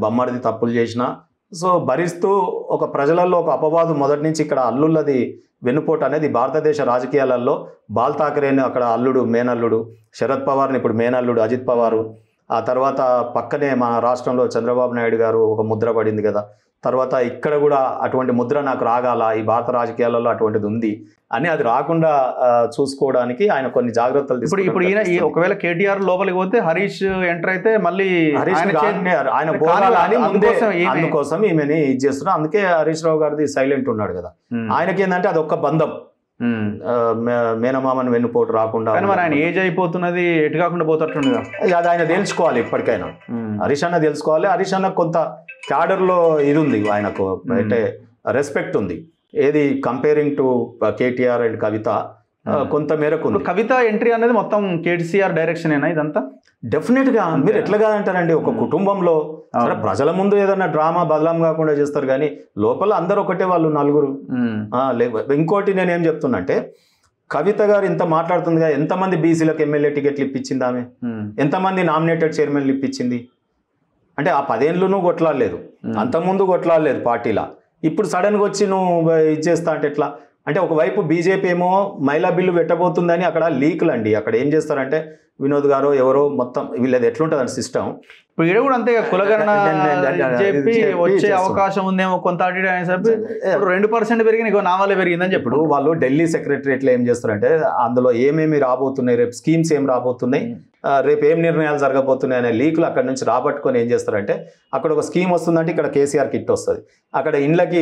బొమ్మడిది తప్పులు చేసినా, సో భరిస్తూ ఒక ప్రజలలో ఒక అపవాదు మొదటి నుంచి ఇక్కడ అల్లుళ్ళది వెన్నుపోటు అనేది భారతదేశ రాజకీయాలలో. బాల్ ఠాకరేని అక్కడ అల్లుడు, మేనల్లుడు, శరద్ పవార్ని ఇప్పుడు మేనల్లుడు అజిత్ పవారు, ఆ తర్వాత పక్కనే మన రాష్ట్రంలో చంద్రబాబు నాయుడు గారు ఒక ముద్ర పడింది కదా, తర్వాత ఇక్కడ కూడా అటువంటి ముద్ర నాకు రాగాల, ఈ భారత రాజకీయాలలో అటువంటిది ఉంది అని అది రాకుండా చూసుకోవడానికి ఆయన కొన్ని జాగ్రత్తలు ఇప్పుడు ఈయన ఒకవేళ కేటీఆర్ లోపలికి పోతే హరీష్ ఎంటర్ అయితే మళ్ళీ ఆయన అందుకోసం ఈమెని ఇది చేస్తున్నారు. అందుకే హరీష్ రావు గారిది సైలెంట్ ఉన్నాడు కదా. ఆయనకి ఏంటంటే అది ఒక్క బంధం, మేనమామని వెన్నుపోటు రాకుండా. మరి ఆయన ఏజ్ అయిపోతున్నది, ఎటు కాకుండా పోతట్టుండగా అది ఆయన తెలుసుకోవాలి. ఇప్పటికైనా హరీష్ అన్న తెలుసుకోవాలి. హరీష్ అన్న కొంత క్యాడర్లో ఇది ఉంది, ఆయనకు అంటే రెస్పెక్ట్ ఉంది. ఏది కంపేరింగ్ టు కేటీఆర్ అండ్ కవిత కొంత మేరకు ఉంది. కవిత ఎంట్రీ అనేది మొత్తం కేటీఆర్ డైరెక్షన్ ఏనా ఇదంతా? డెఫినెట్ గా. మీరు ఎట్లాగా అంటారండి, ఒక కుటుంబంలో ప్రజల ముందు ఏదైనా డ్రామా బదలాం కాకుండా చేస్తారు, కానీ లోపల అందరు ఒకటే, వాళ్ళు నలుగురు. ఇంకోటి నేను ఏం చెప్తున్నా అంటే, కవిత గారు ఇంత మాట్లాడుతుందిగా, ఎంతమంది బీసీలకు ఎమ్మెల్యే టికెట్లు ఇప్పించింది ఆమె, ఎంతమంది నామినేటెడ్ చైర్మన్లు ఇప్పించింది. అంటే ఆ 10 ఏళ్ళు నువ్వు కొట్లాడలేదు, అంతకుముందు కొట్లాడలేదు పార్టీలా. ఇప్పుడు సడన్గా వచ్చి నువ్వు ఇది చేస్తా అంటే ఎట్లా? అంటే ఒకవైపు బీజేపీ ఏమో మహిళా బిల్లు పెట్టబోతుందని అక్కడ లీకులు అండి. అక్కడ ఏం చేస్తారంటే వినోద్ గారు ఎవరో మొత్తం వీళ్ళది ఎట్లుంటుంది అని సిస్టమ్. ఇప్పుడు ఇక్కడ కూడా అంతే, కులగణన చెప్పి వచ్చే అవకాశం ఉందేమో కొంత అనేసరికి 2% పెరిగి నీకు నా వల్లే పెరిగిందని చెప్పి వాళ్ళు ఢిల్లీ సెక్రటరియట్లో ఏం చేస్తారంటే అందులో ఏమేమి రాబోతున్నాయి, రేపు స్కీమ్స్ ఏం రాబోతున్నాయి, రేపు ఏం నిర్ణయాలు జరగబోతున్నాయి అనే లీకులు అక్కడ నుంచి రాబట్టుకొని ఏం చేస్తారంటే, అక్కడ ఒక స్కీమ్ వస్తుందంటే ఇక్కడ కేసీఆర్ కిట్ వస్తుంది, అక్కడ ఇండ్లకి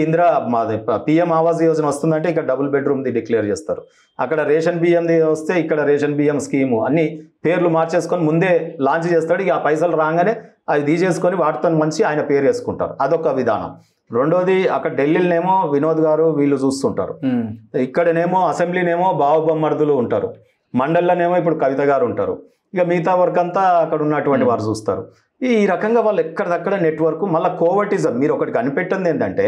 పిఎం ఆవాస్ యోజన వస్తుందంటే ఇక్కడ డబుల్ బెడ్రూమ్ది డిక్లేర్ చేస్తారు, అక్కడ రేషన్ బియ్యంది వస్తే ఇక్కడ రేషన్ బియ్యం స్కీము, అన్ని పేర్లు మార్చేసుకొని ముందే లాంచ్ చేస్తాడు. ఇక ఆ పైసలు రాగానే అది తీసేసుకొని వాటితో మంచి ఆయన పేరు వేసుకుంటారు. అదొక విధానం. రెండోది, అక్కడ ఢిల్లీలోనేమో వినోద్ గారు వీళ్ళు చూస్తుంటారు, ఇక్కడనేమో అసెంబ్లీనేమో బావబొమ్మర్దులు ఉంటారు, మండలిలోనేమో ఇప్పుడు కవిత గారు ఉంటారు, ఇక మిగతా వర్క్ అంతా అక్కడ ఉన్నటువంటి వారు చూస్తారు. ఈ రకంగా వాళ్ళు ఎక్కడిదక్కడ నెట్వర్క్. మళ్ళీ కోవటిజం మీరు ఒకటి కనిపెట్టింది ఏంటంటే,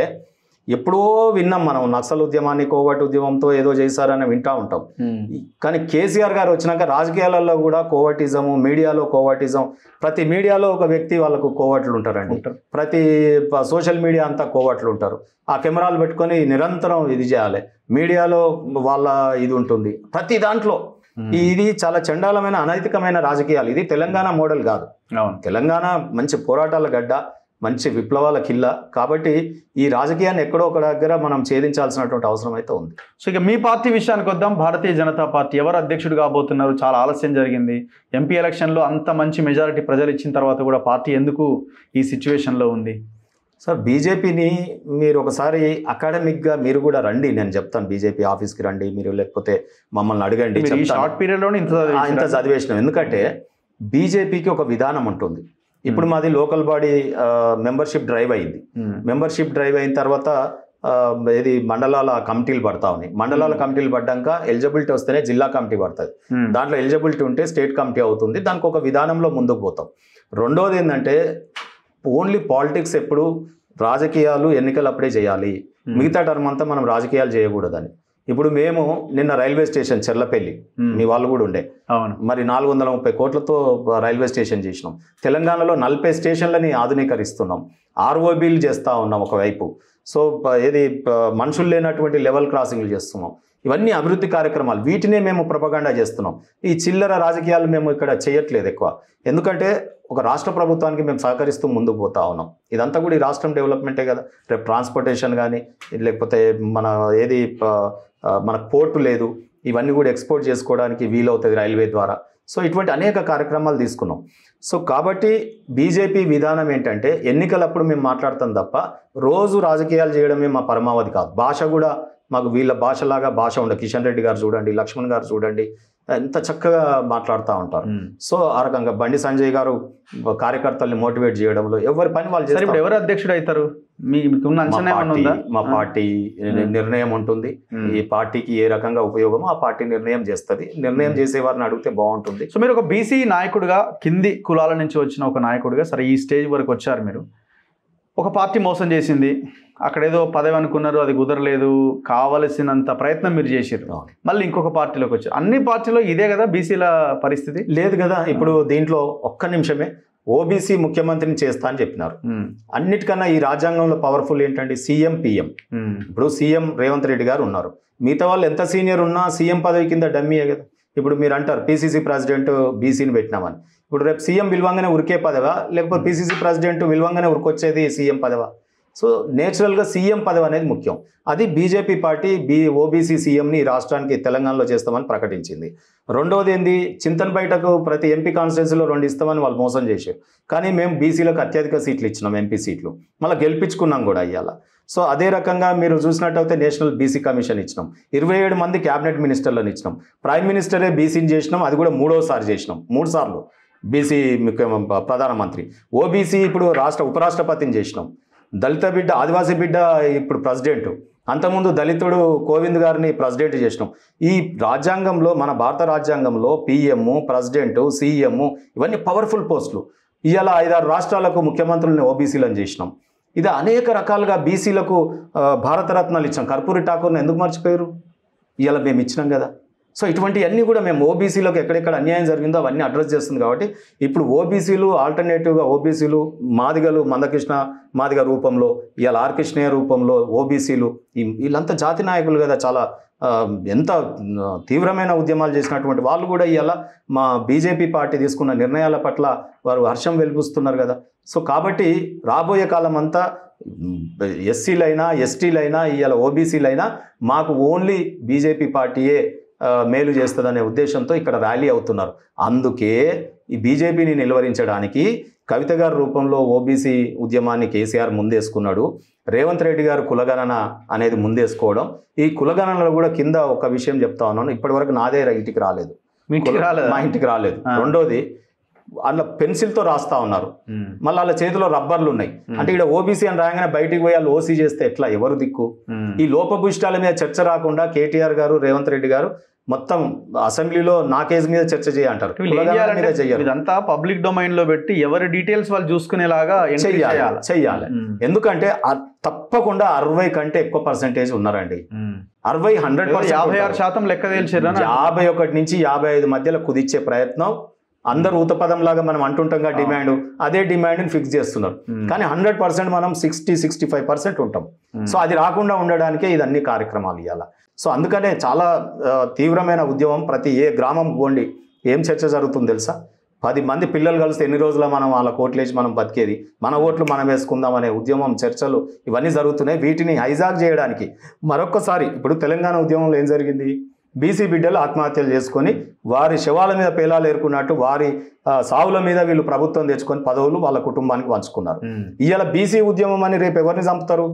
ఎప్పుడో విన్నాం మనం నక్సల్ ఉద్యమాన్ని కోవట్ ఉద్యమంతో ఏదో చేశారని వింటూ ఉంటాం. కానీ కేసీఆర్ గారు వచ్చినాక రాజకీయాలలో కూడా కోవటిజము, మీడియాలో కోవటిజం, ప్రతి మీడియాలో ఒక వ్యక్తి వాళ్ళకు కోవట్లు ఉంటారండి, ప్రతి సోషల్ మీడియా అంతా కోవట్లు ఉంటారు. ఆ కెమెరాలు పెట్టుకొని నిరంతరం ఇది చేయాలి, మీడియాలో వాళ్ళ ఇది ఉంటుంది ప్రతి దాంట్లో. ఇది చాలా చండాలమైన అనైతికమైన రాజకీయాలు. ఇది తెలంగాణ మోడల్ కాదు. తెలంగాణ మంచి పోరాటాల గడ్డ, మంచి విప్లవాల కిల్ల. కాబట్టి ఈ రాజకీయాన్ని ఎక్కడో ఒక దగ్గర మనం ఛేదించాల్సినటువంటి అవసరం అయితే ఉంది. సో ఇక మీ పార్టీ విషయానికి వద్దాం. భారతీయ జనతా పార్టీ ఎవరు అధ్యక్షుడు కాబోతున్నారు? చాలా ఆలస్యం జరిగింది. ఎంపీ ఎలక్షన్లో అంత మంచి మెజారిటీ ప్రజలు ఇచ్చిన తర్వాత కూడా పార్టీ ఎందుకు ఈ సిచ్యువేషన్లో ఉంది? సార్, బీజేపీని మీరు ఒకసారి అకాడమిక్గా మీరు కూడా రండి, నేను చెప్తాను. బీజేపీ ఆఫీస్కి రండి మీరు, లేకపోతే మమ్మల్ని అడగండి. షార్ట్ పీరియడ్లోనే ఇంత చదివేసినాం. ఎందుకంటే బీజేపీకి ఒక విధానం ఉంటుంది. ఇప్పుడు మాది లోకల్ బాడీ మెంబర్షిప్ డ్రైవ్ అయింది. మెంబర్షిప్ డ్రైవ్ అయిన తర్వాత ఇది మండలాల కమిటీలు పడతా ఉన్నాయి. మండలాల కమిటీలు పడ్డాక ఎలిజిబిలిటీ వస్తేనే జిల్లా కమిటీ పడుతుంది. దాంట్లో ఎలిజిబిలిటీ ఉంటే స్టేట్ కమిటీ అవుతుంది. దానికి ఒక విధానంలో ముందుకు పోతాం. రెండోది ఏంటంటే, ఓన్లీ పాలిటిక్స్ ఎప్పుడు రాజకీయాలు ఎన్నికలు అప్పుడే చేయాలి, మిగతా టర్మ్ అంతా మనం రాజకీయాలు చేయకూడదని. ఇప్పుడు మేము నిన్న రైల్వే స్టేషన్ చెర్లపల్లి, మీ వాళ్ళు కూడా ఉండే, మరి 430 కోట్లతో రైల్వే స్టేషన్ చేసినాం. తెలంగాణలో 40 స్టేషన్లని ఆధునీకరిస్తున్నాం. ఆర్ఓబీలు చేస్తూ ఉన్నాం ఒకవైపు. సో ఏది మనుషులు లేనటువంటి లెవెల్ క్రాసింగ్లు చేస్తున్నాం. ఇవన్నీ అభివృద్ధి కార్యక్రమాలు. వీటినే మేము ప్రొపగండా చేస్తున్నాం. ఈ చిల్లర రాజకీయాలు మేము ఇక్కడ చేయట్లేదు ఎక్కువ. ఎందుకంటే ఒక రాష్ట్ర ప్రభుత్వానికి మేము సహకరిస్తూ ముందుకు పోతా ఉన్నాం. ఇదంతా కూడా ఈ రాష్ట్రం డెవలప్మెంటే కదా. రేపు ట్రాన్స్పోర్టేషన్ కానీ, లేకపోతే మన పోర్టు లేదు, ఇవన్నీ కూడా ఎక్స్పోర్ట్ చేసుకోవడానికి వీలవుతుంది రైల్వే ద్వారా. సో ఇటువంటి అనేక కార్యక్రమాలు తీసుకున్నాం. సో కాబట్టి బీజేపీ విధానం ఏంటంటే, ఎన్నికలప్పుడు మేము మాట్లాడతాం తప్ప రోజు రాజకీయాలు చేయడమే మా పరమావధి కాదు. భాష కూడా మాకు వీళ్ళ భాషలాగా భాష ఉండదు. కిషన్ రెడ్డి గారు చూడండి, లక్ష్మణ్ గారు చూడండి, ఎంత చక్కగా మాట్లాడుతూ ఉంటారు. సో ఆ రకంగా బండి సంజయ్ గారు కార్యకర్తల్ని మోటివేట్ చేయడంలో ఎవరి పని వాళ్ళు చేస్తారు. ఇప్పుడు ఎవరు అధ్యక్షుడు అవుతారు? మా పార్టీ నిర్ణయం ఉంటుంది. ఈ పార్టీకి ఏ రకంగా ఉపయోగమో ఆ పార్టీ నిర్ణయం చేస్తుంది. నిర్ణయం చేసే వారిని అడిగితే బాగుంటుంది. సో మీరు ఒక బీసీ నాయకుడిగా, కింది కులాల నుంచి వచ్చిన ఒక నాయకుడిగా, సరే ఈ స్టేజ్ వరకు వచ్చారు మీరు. ఒక పార్టీ మోసం చేసింది, అక్కడేదో పదవి అనుకున్నారు, అది కుదరలేదు, కావలసినంత ప్రయత్నం మీరు చేసారు, మళ్ళీ ఇంకొక పార్టీలోకి వచ్చారు. అన్ని పార్టీలో ఇదే కదా బీసీల పరిస్థితి? లేదు కదా. ఇప్పుడు దీంట్లో ఒక్క నిమిషమే ఓబీసీ ముఖ్యమంత్రిని చేస్తా అని చెప్పినారు. అన్నిటికన్నా ఈ రాజ్యాంగంలో పవర్ఫుల్ ఏంటంటే సీఎం, పిఎం. ఇప్పుడు సీఎం రేవంత్ రెడ్డి గారు ఉన్నారు. మిగతా వాళ్ళు ఎంత సీనియర్ ఉన్నా సీఎం పదవి కింద డమ్మీయే కదా. ఇప్పుడు మీరు అంటారు పీసీసీ ప్రెసిడెంట్ బీసీని పెట్టినామని. ఇప్పుడు రేపు సీఎం విలువంగానే ఉరికే పదవా, లేకపోతే పిసిసి ప్రెసిడెంట్ విలువంగానే ఉరికొచ్చేది సీఎం పదవా? సో నేచురల్గా సీఎం పదవి అనేది ముఖ్యం. అది బీజేపీ పార్టీ ఓబీసీ సీఎంని ఈ రాష్ట్రానికి తెలంగాణలో చేస్తామని ప్రకటించింది. రెండవది ఏంది, చింతన్ బయటకు ప్రతి ఎంపీ కాన్స్టిట్యున్సీలో 2 ఇస్తామని వాళ్ళు మోసం చేశారు. కానీ మేము బీసీలకు అత్యధిక సీట్లు ఇచ్చినాం, ఎంపీ సీట్లు, మళ్ళీ గెలిపించుకున్నాం కూడా ఇవాళ. సో అదే రకంగా మీరు చూసినట్టయితే నేషనల్ బీసీ కమిషన్ ఇచ్చినాం, 27 మంది క్యాబినెట్ మినిస్టర్లను ఇచ్చినాం, ప్రైమ్ మినిస్టరే బీసీని చేసినాం, అది కూడా 3వ సారి చేసినాం, 3 సార్లు బీసీ ప్రధానమంత్రి. ఓబీసీ ఇప్పుడు ఉపరాష్ట్రపతిని చేసినాం, దళిత బిడ్డ ఆదివాసీ బిడ్డ ఇప్పుడు ప్రెసిడెంట్, అంతకుముందు దళితుడు కోవింద్ గారిని ప్రెసిడెంట్ చేసినాం. ఈ రాజ్యాంగంలో మన భారత రాజ్యాంగంలో పిఎం, ప్రెసిడెంట్, సీఎం ఇవన్నీ పవర్ఫుల్ పోస్టులు. ఇవాళ 5-6 రాష్ట్రాలకు ముఖ్యమంత్రులను ఓబీసీలను చేసినాం. ఇది అనేక రకాలుగా బీసీలకు భారతరత్నాలు ఇచ్చాం. కర్పూరి ఠాకూర్ని ఎందుకు మర్చిపోయారు? ఇవాళ మేము ఇచ్చినాం కదా. సో ఇటువంటివన్నీ కూడా మేము ఓబీసీలకు ఎక్కడెక్కడ అన్యాయం జరిగిందో అవన్నీ అడ్రస్ చేస్తుంది. కాబట్టి ఇప్పుడు ఓబీసీలు ఆల్టర్నేటివ్గా ఓబీసీలు మాదిగలు మందకృష్ణ మాదిగ రూపంలో, ఇవాళ ఆర్ కృష్ణయ్య రూపంలో ఓబీసీలు వీళ్ళంతా జాతి నాయకులు కదా, చాలా ఎంత తీవ్రమైన ఉద్యమాలు చేసినటువంటి వాళ్ళు కూడా ఇవాళ మా బీజేపీ పార్టీ తీసుకున్న నిర్ణయాల పట్ల వారు హర్షం వెలిపిస్తున్నారు కదా. సో కాబట్టి రాబోయే కాలం అంతా ఎస్సీలైనా ఎస్టీలైనా ఇవాళ ఓబీసీలైనా మాకు ఓన్లీ బీజేపీ పార్టీయే మేలు చేస్తుందనే ఉద్దేశంతో ఇక్కడ ర్యాలీ అవుతున్నారు. అందుకే ఈ బీజేపీని నిలువరించడానికి కవిత గారి రూపంలో ఓబీసీ ఉద్యమాన్ని కేసీఆర్ ముందేసుకున్నాడు. రేవంత్ రెడ్డి గారు కులగణన అనేది ముందేసుకోవడం. ఈ కులగణనలో కూడా కింద ఒక విషయం చెప్తా ఉన్నాను, ఇప్పటివరకు నాదే ఇంటికి రాలేదు, మా ఇంటికి రాలేదు. రెండోది అలా పెన్సిల్తో రాస్తా ఉన్నారు, మళ్ళీ వాళ్ళ చేతిలో రబ్బర్లు ఉన్నాయి. అంటే ఇక్కడ ఓబీసీ అని రాగానే బయటికి పోయి వాళ్ళు ఓసీ చేస్తే ఎట్లా, ఎవరు దిక్కు? ఈ లోపభూయిష్టాల మీద చర్చ రాకుండా కేటీఆర్ గారు రేవంత్ రెడ్డి గారు మొత్తం అసెంబ్లీలో నా కేసు మీద చర్చ చేయంటారు. ఇదంతా పబ్లిక్ డొమైన్ లో పెట్టి ఎవరి డీటెయిల్స్ వాళ్ళు చూసుకునేలాగా చెయ్యాలి. ఎందుకంటే తప్పకుండా 60 కంటే ఎక్కువ పర్సెంటేజ్ ఉన్నారండి. 60, 100%, 56% లెక్క తేల్చారు. 51 నుంచి 55 మధ్యలో కుదిచ్చే ప్రయత్నం అందరూ ఊతపదం లాగా మనం అంటుంటాం డిమాండ్, అదే డిమాండ్ని ఫిక్స్ చేస్తున్నారు. కానీ 100% మనం 60-65% ఉంటాం. సో అది రాకుండా ఉండడానికే ఇదన్నీ కార్యక్రమాలు ఇవ్వాలి. సో అందుకనే చాలా తీవ్రమైన ఉద్యమం. ప్రతి ఏ గ్రామం పోండి ఏం చర్చ జరుగుతుంది తెలుసా? 10 మంది పిల్లలు కలిస్తే ఎన్ని రోజుల మనం వాళ్ళ ఓట్లేసి మనం బతికేది, మన ఓట్లు మనం వేసుకుందాం అనే ఉద్యమం, చర్చలు ఇవన్నీ జరుగుతున్నాయి. వీటిని హైజాక్ చేయడానికి మరొక్కసారి ఇప్పుడు తెలంగాణ ఉద్యమంలో ఏం జరిగింది? బీసీ బిడ్డలు ఆత్మహత్యలు చేసుకొని వారి శవాల మీద పేలాలు ఏరుకున్నట్టు వారి సావుల మీద వీళ్ళు ప్రభుత్వం తెచ్చుకొని పదవులు వాళ్ళ కుటుంబానికి పంచుకున్నారు. ఇవాళ బీసీ ఉద్యమం అని రేపు ఎవరిని చంపుతారు?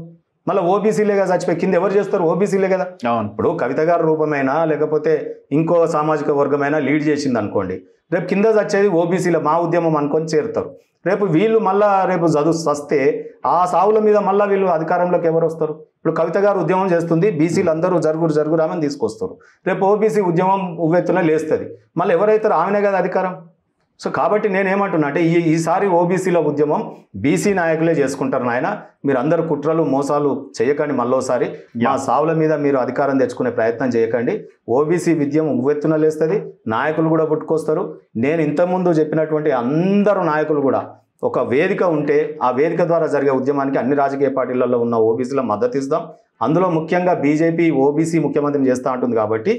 మళ్ళీ ఓబీసీలేగా చచ్చిపోయి కింద ఎవరు చేస్తారు? ఓబీసీలే కదా. ఇప్పుడు కవిత గారి రూపమైనా లేకపోతే ఇంకో సామాజిక వర్గమైనా లీడ్ చేసింది అనుకోండి, రేపు కింద చచ్చేది ఓబీసీలో మా ఉద్యమం అనుకొని చేరుతారు. రేపు వీళ్ళు మళ్ళా రేపు చస్తే ఆ సావుల మీద మళ్ళీ వీళ్ళు అధికారంలోకి ఎవరు వస్తారు? ఇప్పుడు కవిత గారు ఉద్యమం చేస్తుంది, బీసీలు అందరూ జరుగురు ఆమెను తీసుకొస్తారు. రేపు ఓబీసీ ఉద్యమం ఉవ్వెత్తున లేస్తుంది, మళ్ళీ ఎవరైతారు? ఆమెనే కదా అధికారం. సో కాబట్టి నేనేమంటున్నా అంటే ఈసారి ఓబీసీల ఉద్యమం బీసీ నాయకులే చేసుకుంటారు. నాయన మీరు అందరు కుట్రలు మోసాలు చేయకండి, మళ్ళోసారి మా సావుల మీద మీరు అధికారం తెచ్చుకునే ప్రయత్నం చేయకండి. ఓబీసీ ఉద్యమం ఉవ్వెత్తున లేస్తుంది, నాయకులు కూడా పుట్టుకొస్తారు. నేను ఇంతకుముందు చెప్పినటువంటి అందరూ నాయకులు కూడా ఒక వేదిక ఉంటే ఆ వేదిక ద్వారా జరిగే ఉద్యమానికి అన్ని రాజకీయ పార్టీలలో ఉన్న ఓబీసీల మద్దతు ఇస్తాం. అందులో ముఖ్యంగా బీజేపీ ఓబీసీ ముఖ్యమంత్రిని చేస్తూ ఉంటుంది కాబట్టి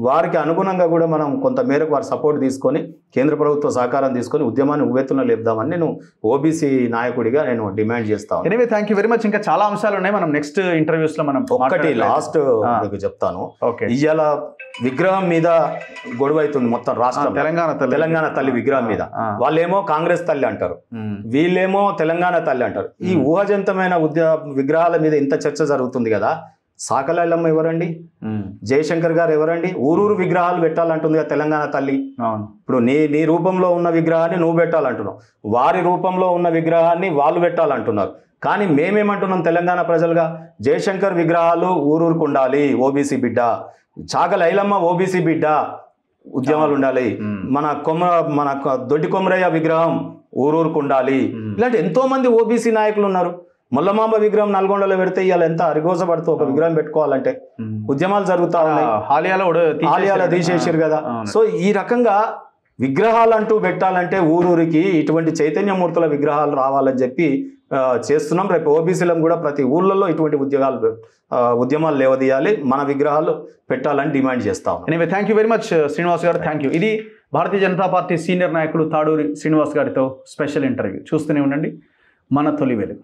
వారికి అనుగుణంగా కూడా మనం కొంత మేరకు వారి సపోర్ట్ తీసుకొని కేంద్ర ప్రభుత్వ సహకారం తీసుకొని ఉద్యమాన్ని ఉవ్వెత్తున లేపుదామని నేను ఓబీసీ నాయకుడిగా నేను డిమాండ్ చేస్తాను. Anyway thank you very much. ఇంకా చాలా అంశాలు ఉన్నాయి, మనం నెక్స్ట్ ఇంటర్వ్యూస్ లో మనం ఒక్కటి లాస్ట్ మీకు చెప్తాను. ఇవాళ విగ్రహం మీద గొడవ అవుతుంది మొత్తం రాష్ట్రం, తెలంగాణ తల్లి విగ్రహం మీద. వాళ్ళేమో కాంగ్రెస్ తల్లి అంటారు, వీళ్ళేమో తెలంగాణ తల్లి అంటారు. ఈ ఊహజంతమైన విగ్రహాల మీద ఇంత చర్చ జరుగుతుంది కదా. సాకలైలమ్మ ఎవరండి? జయశంకర్ గారు ఎవరండి? ఊరూరు విగ్రహాలు పెట్టాలంటుంది కదా తెలంగాణ తల్లి. ఇప్పుడు నీ రూపంలో ఉన్న విగ్రహాన్ని నువ్వు పెట్టాలంటున్నావు, వారి రూపంలో ఉన్న విగ్రహాన్ని వాళ్ళు పెట్టాలంటున్నారు. కానీ మేమేమంటున్నాం తెలంగాణ ప్రజలుగా? జయశంకర్ విగ్రహాలు ఊరూరుకు ఉండాలి, ఓబీసీ బిడ్డ. చాకలైలమ్మ ఓబీసీ బిడ్డ, ఉద్యమాలు ఉండాలి. మన దొడ్డి కొమరయ్య విగ్రహం ఊరూరుకు ఉండాలి. ఇలాంటి ఎంతో మంది ఓబీసీ నాయకులు ఉన్నారు. మొల్లమాంబ విగ్రహం నల్గొండలో పెడితే ఇవాళ ఎంత అరిగోసపడుతూ ఒక విగ్రహం పెట్టుకోవాలంటే ఉద్యమాలు జరుగుతా ఉన్నాయి. ఆలయాలు తీసేసారు కదా. సో ఈ రకంగా విగ్రహాలు అంటూ పెట్టాలంటే ఊరూరికి ఇటువంటి చైతన్యమూర్తుల విగ్రహాలు రావాలని చెప్పి చేస్తున్నాం. రేపు ఓబీసీలం కూడా ప్రతి ఊళ్ళలో ఇటువంటి ఉద్యమాలు లేవదీయాలి, మన విగ్రహాలు పెట్టాలని డిమాండ్ చేస్తాం. Anyway thank you very much Srinivas గారు, థ్యాంక్ యూ. ఇది భారతీయ జనతా పార్టీ సీనియర్ నాయకులు తాడూరి శ్రీనివాస్ గారితో స్పెషల్ ఇంటర్వ్యూ చూస్తూనే ఉండండి మన తొలి వెలుగు.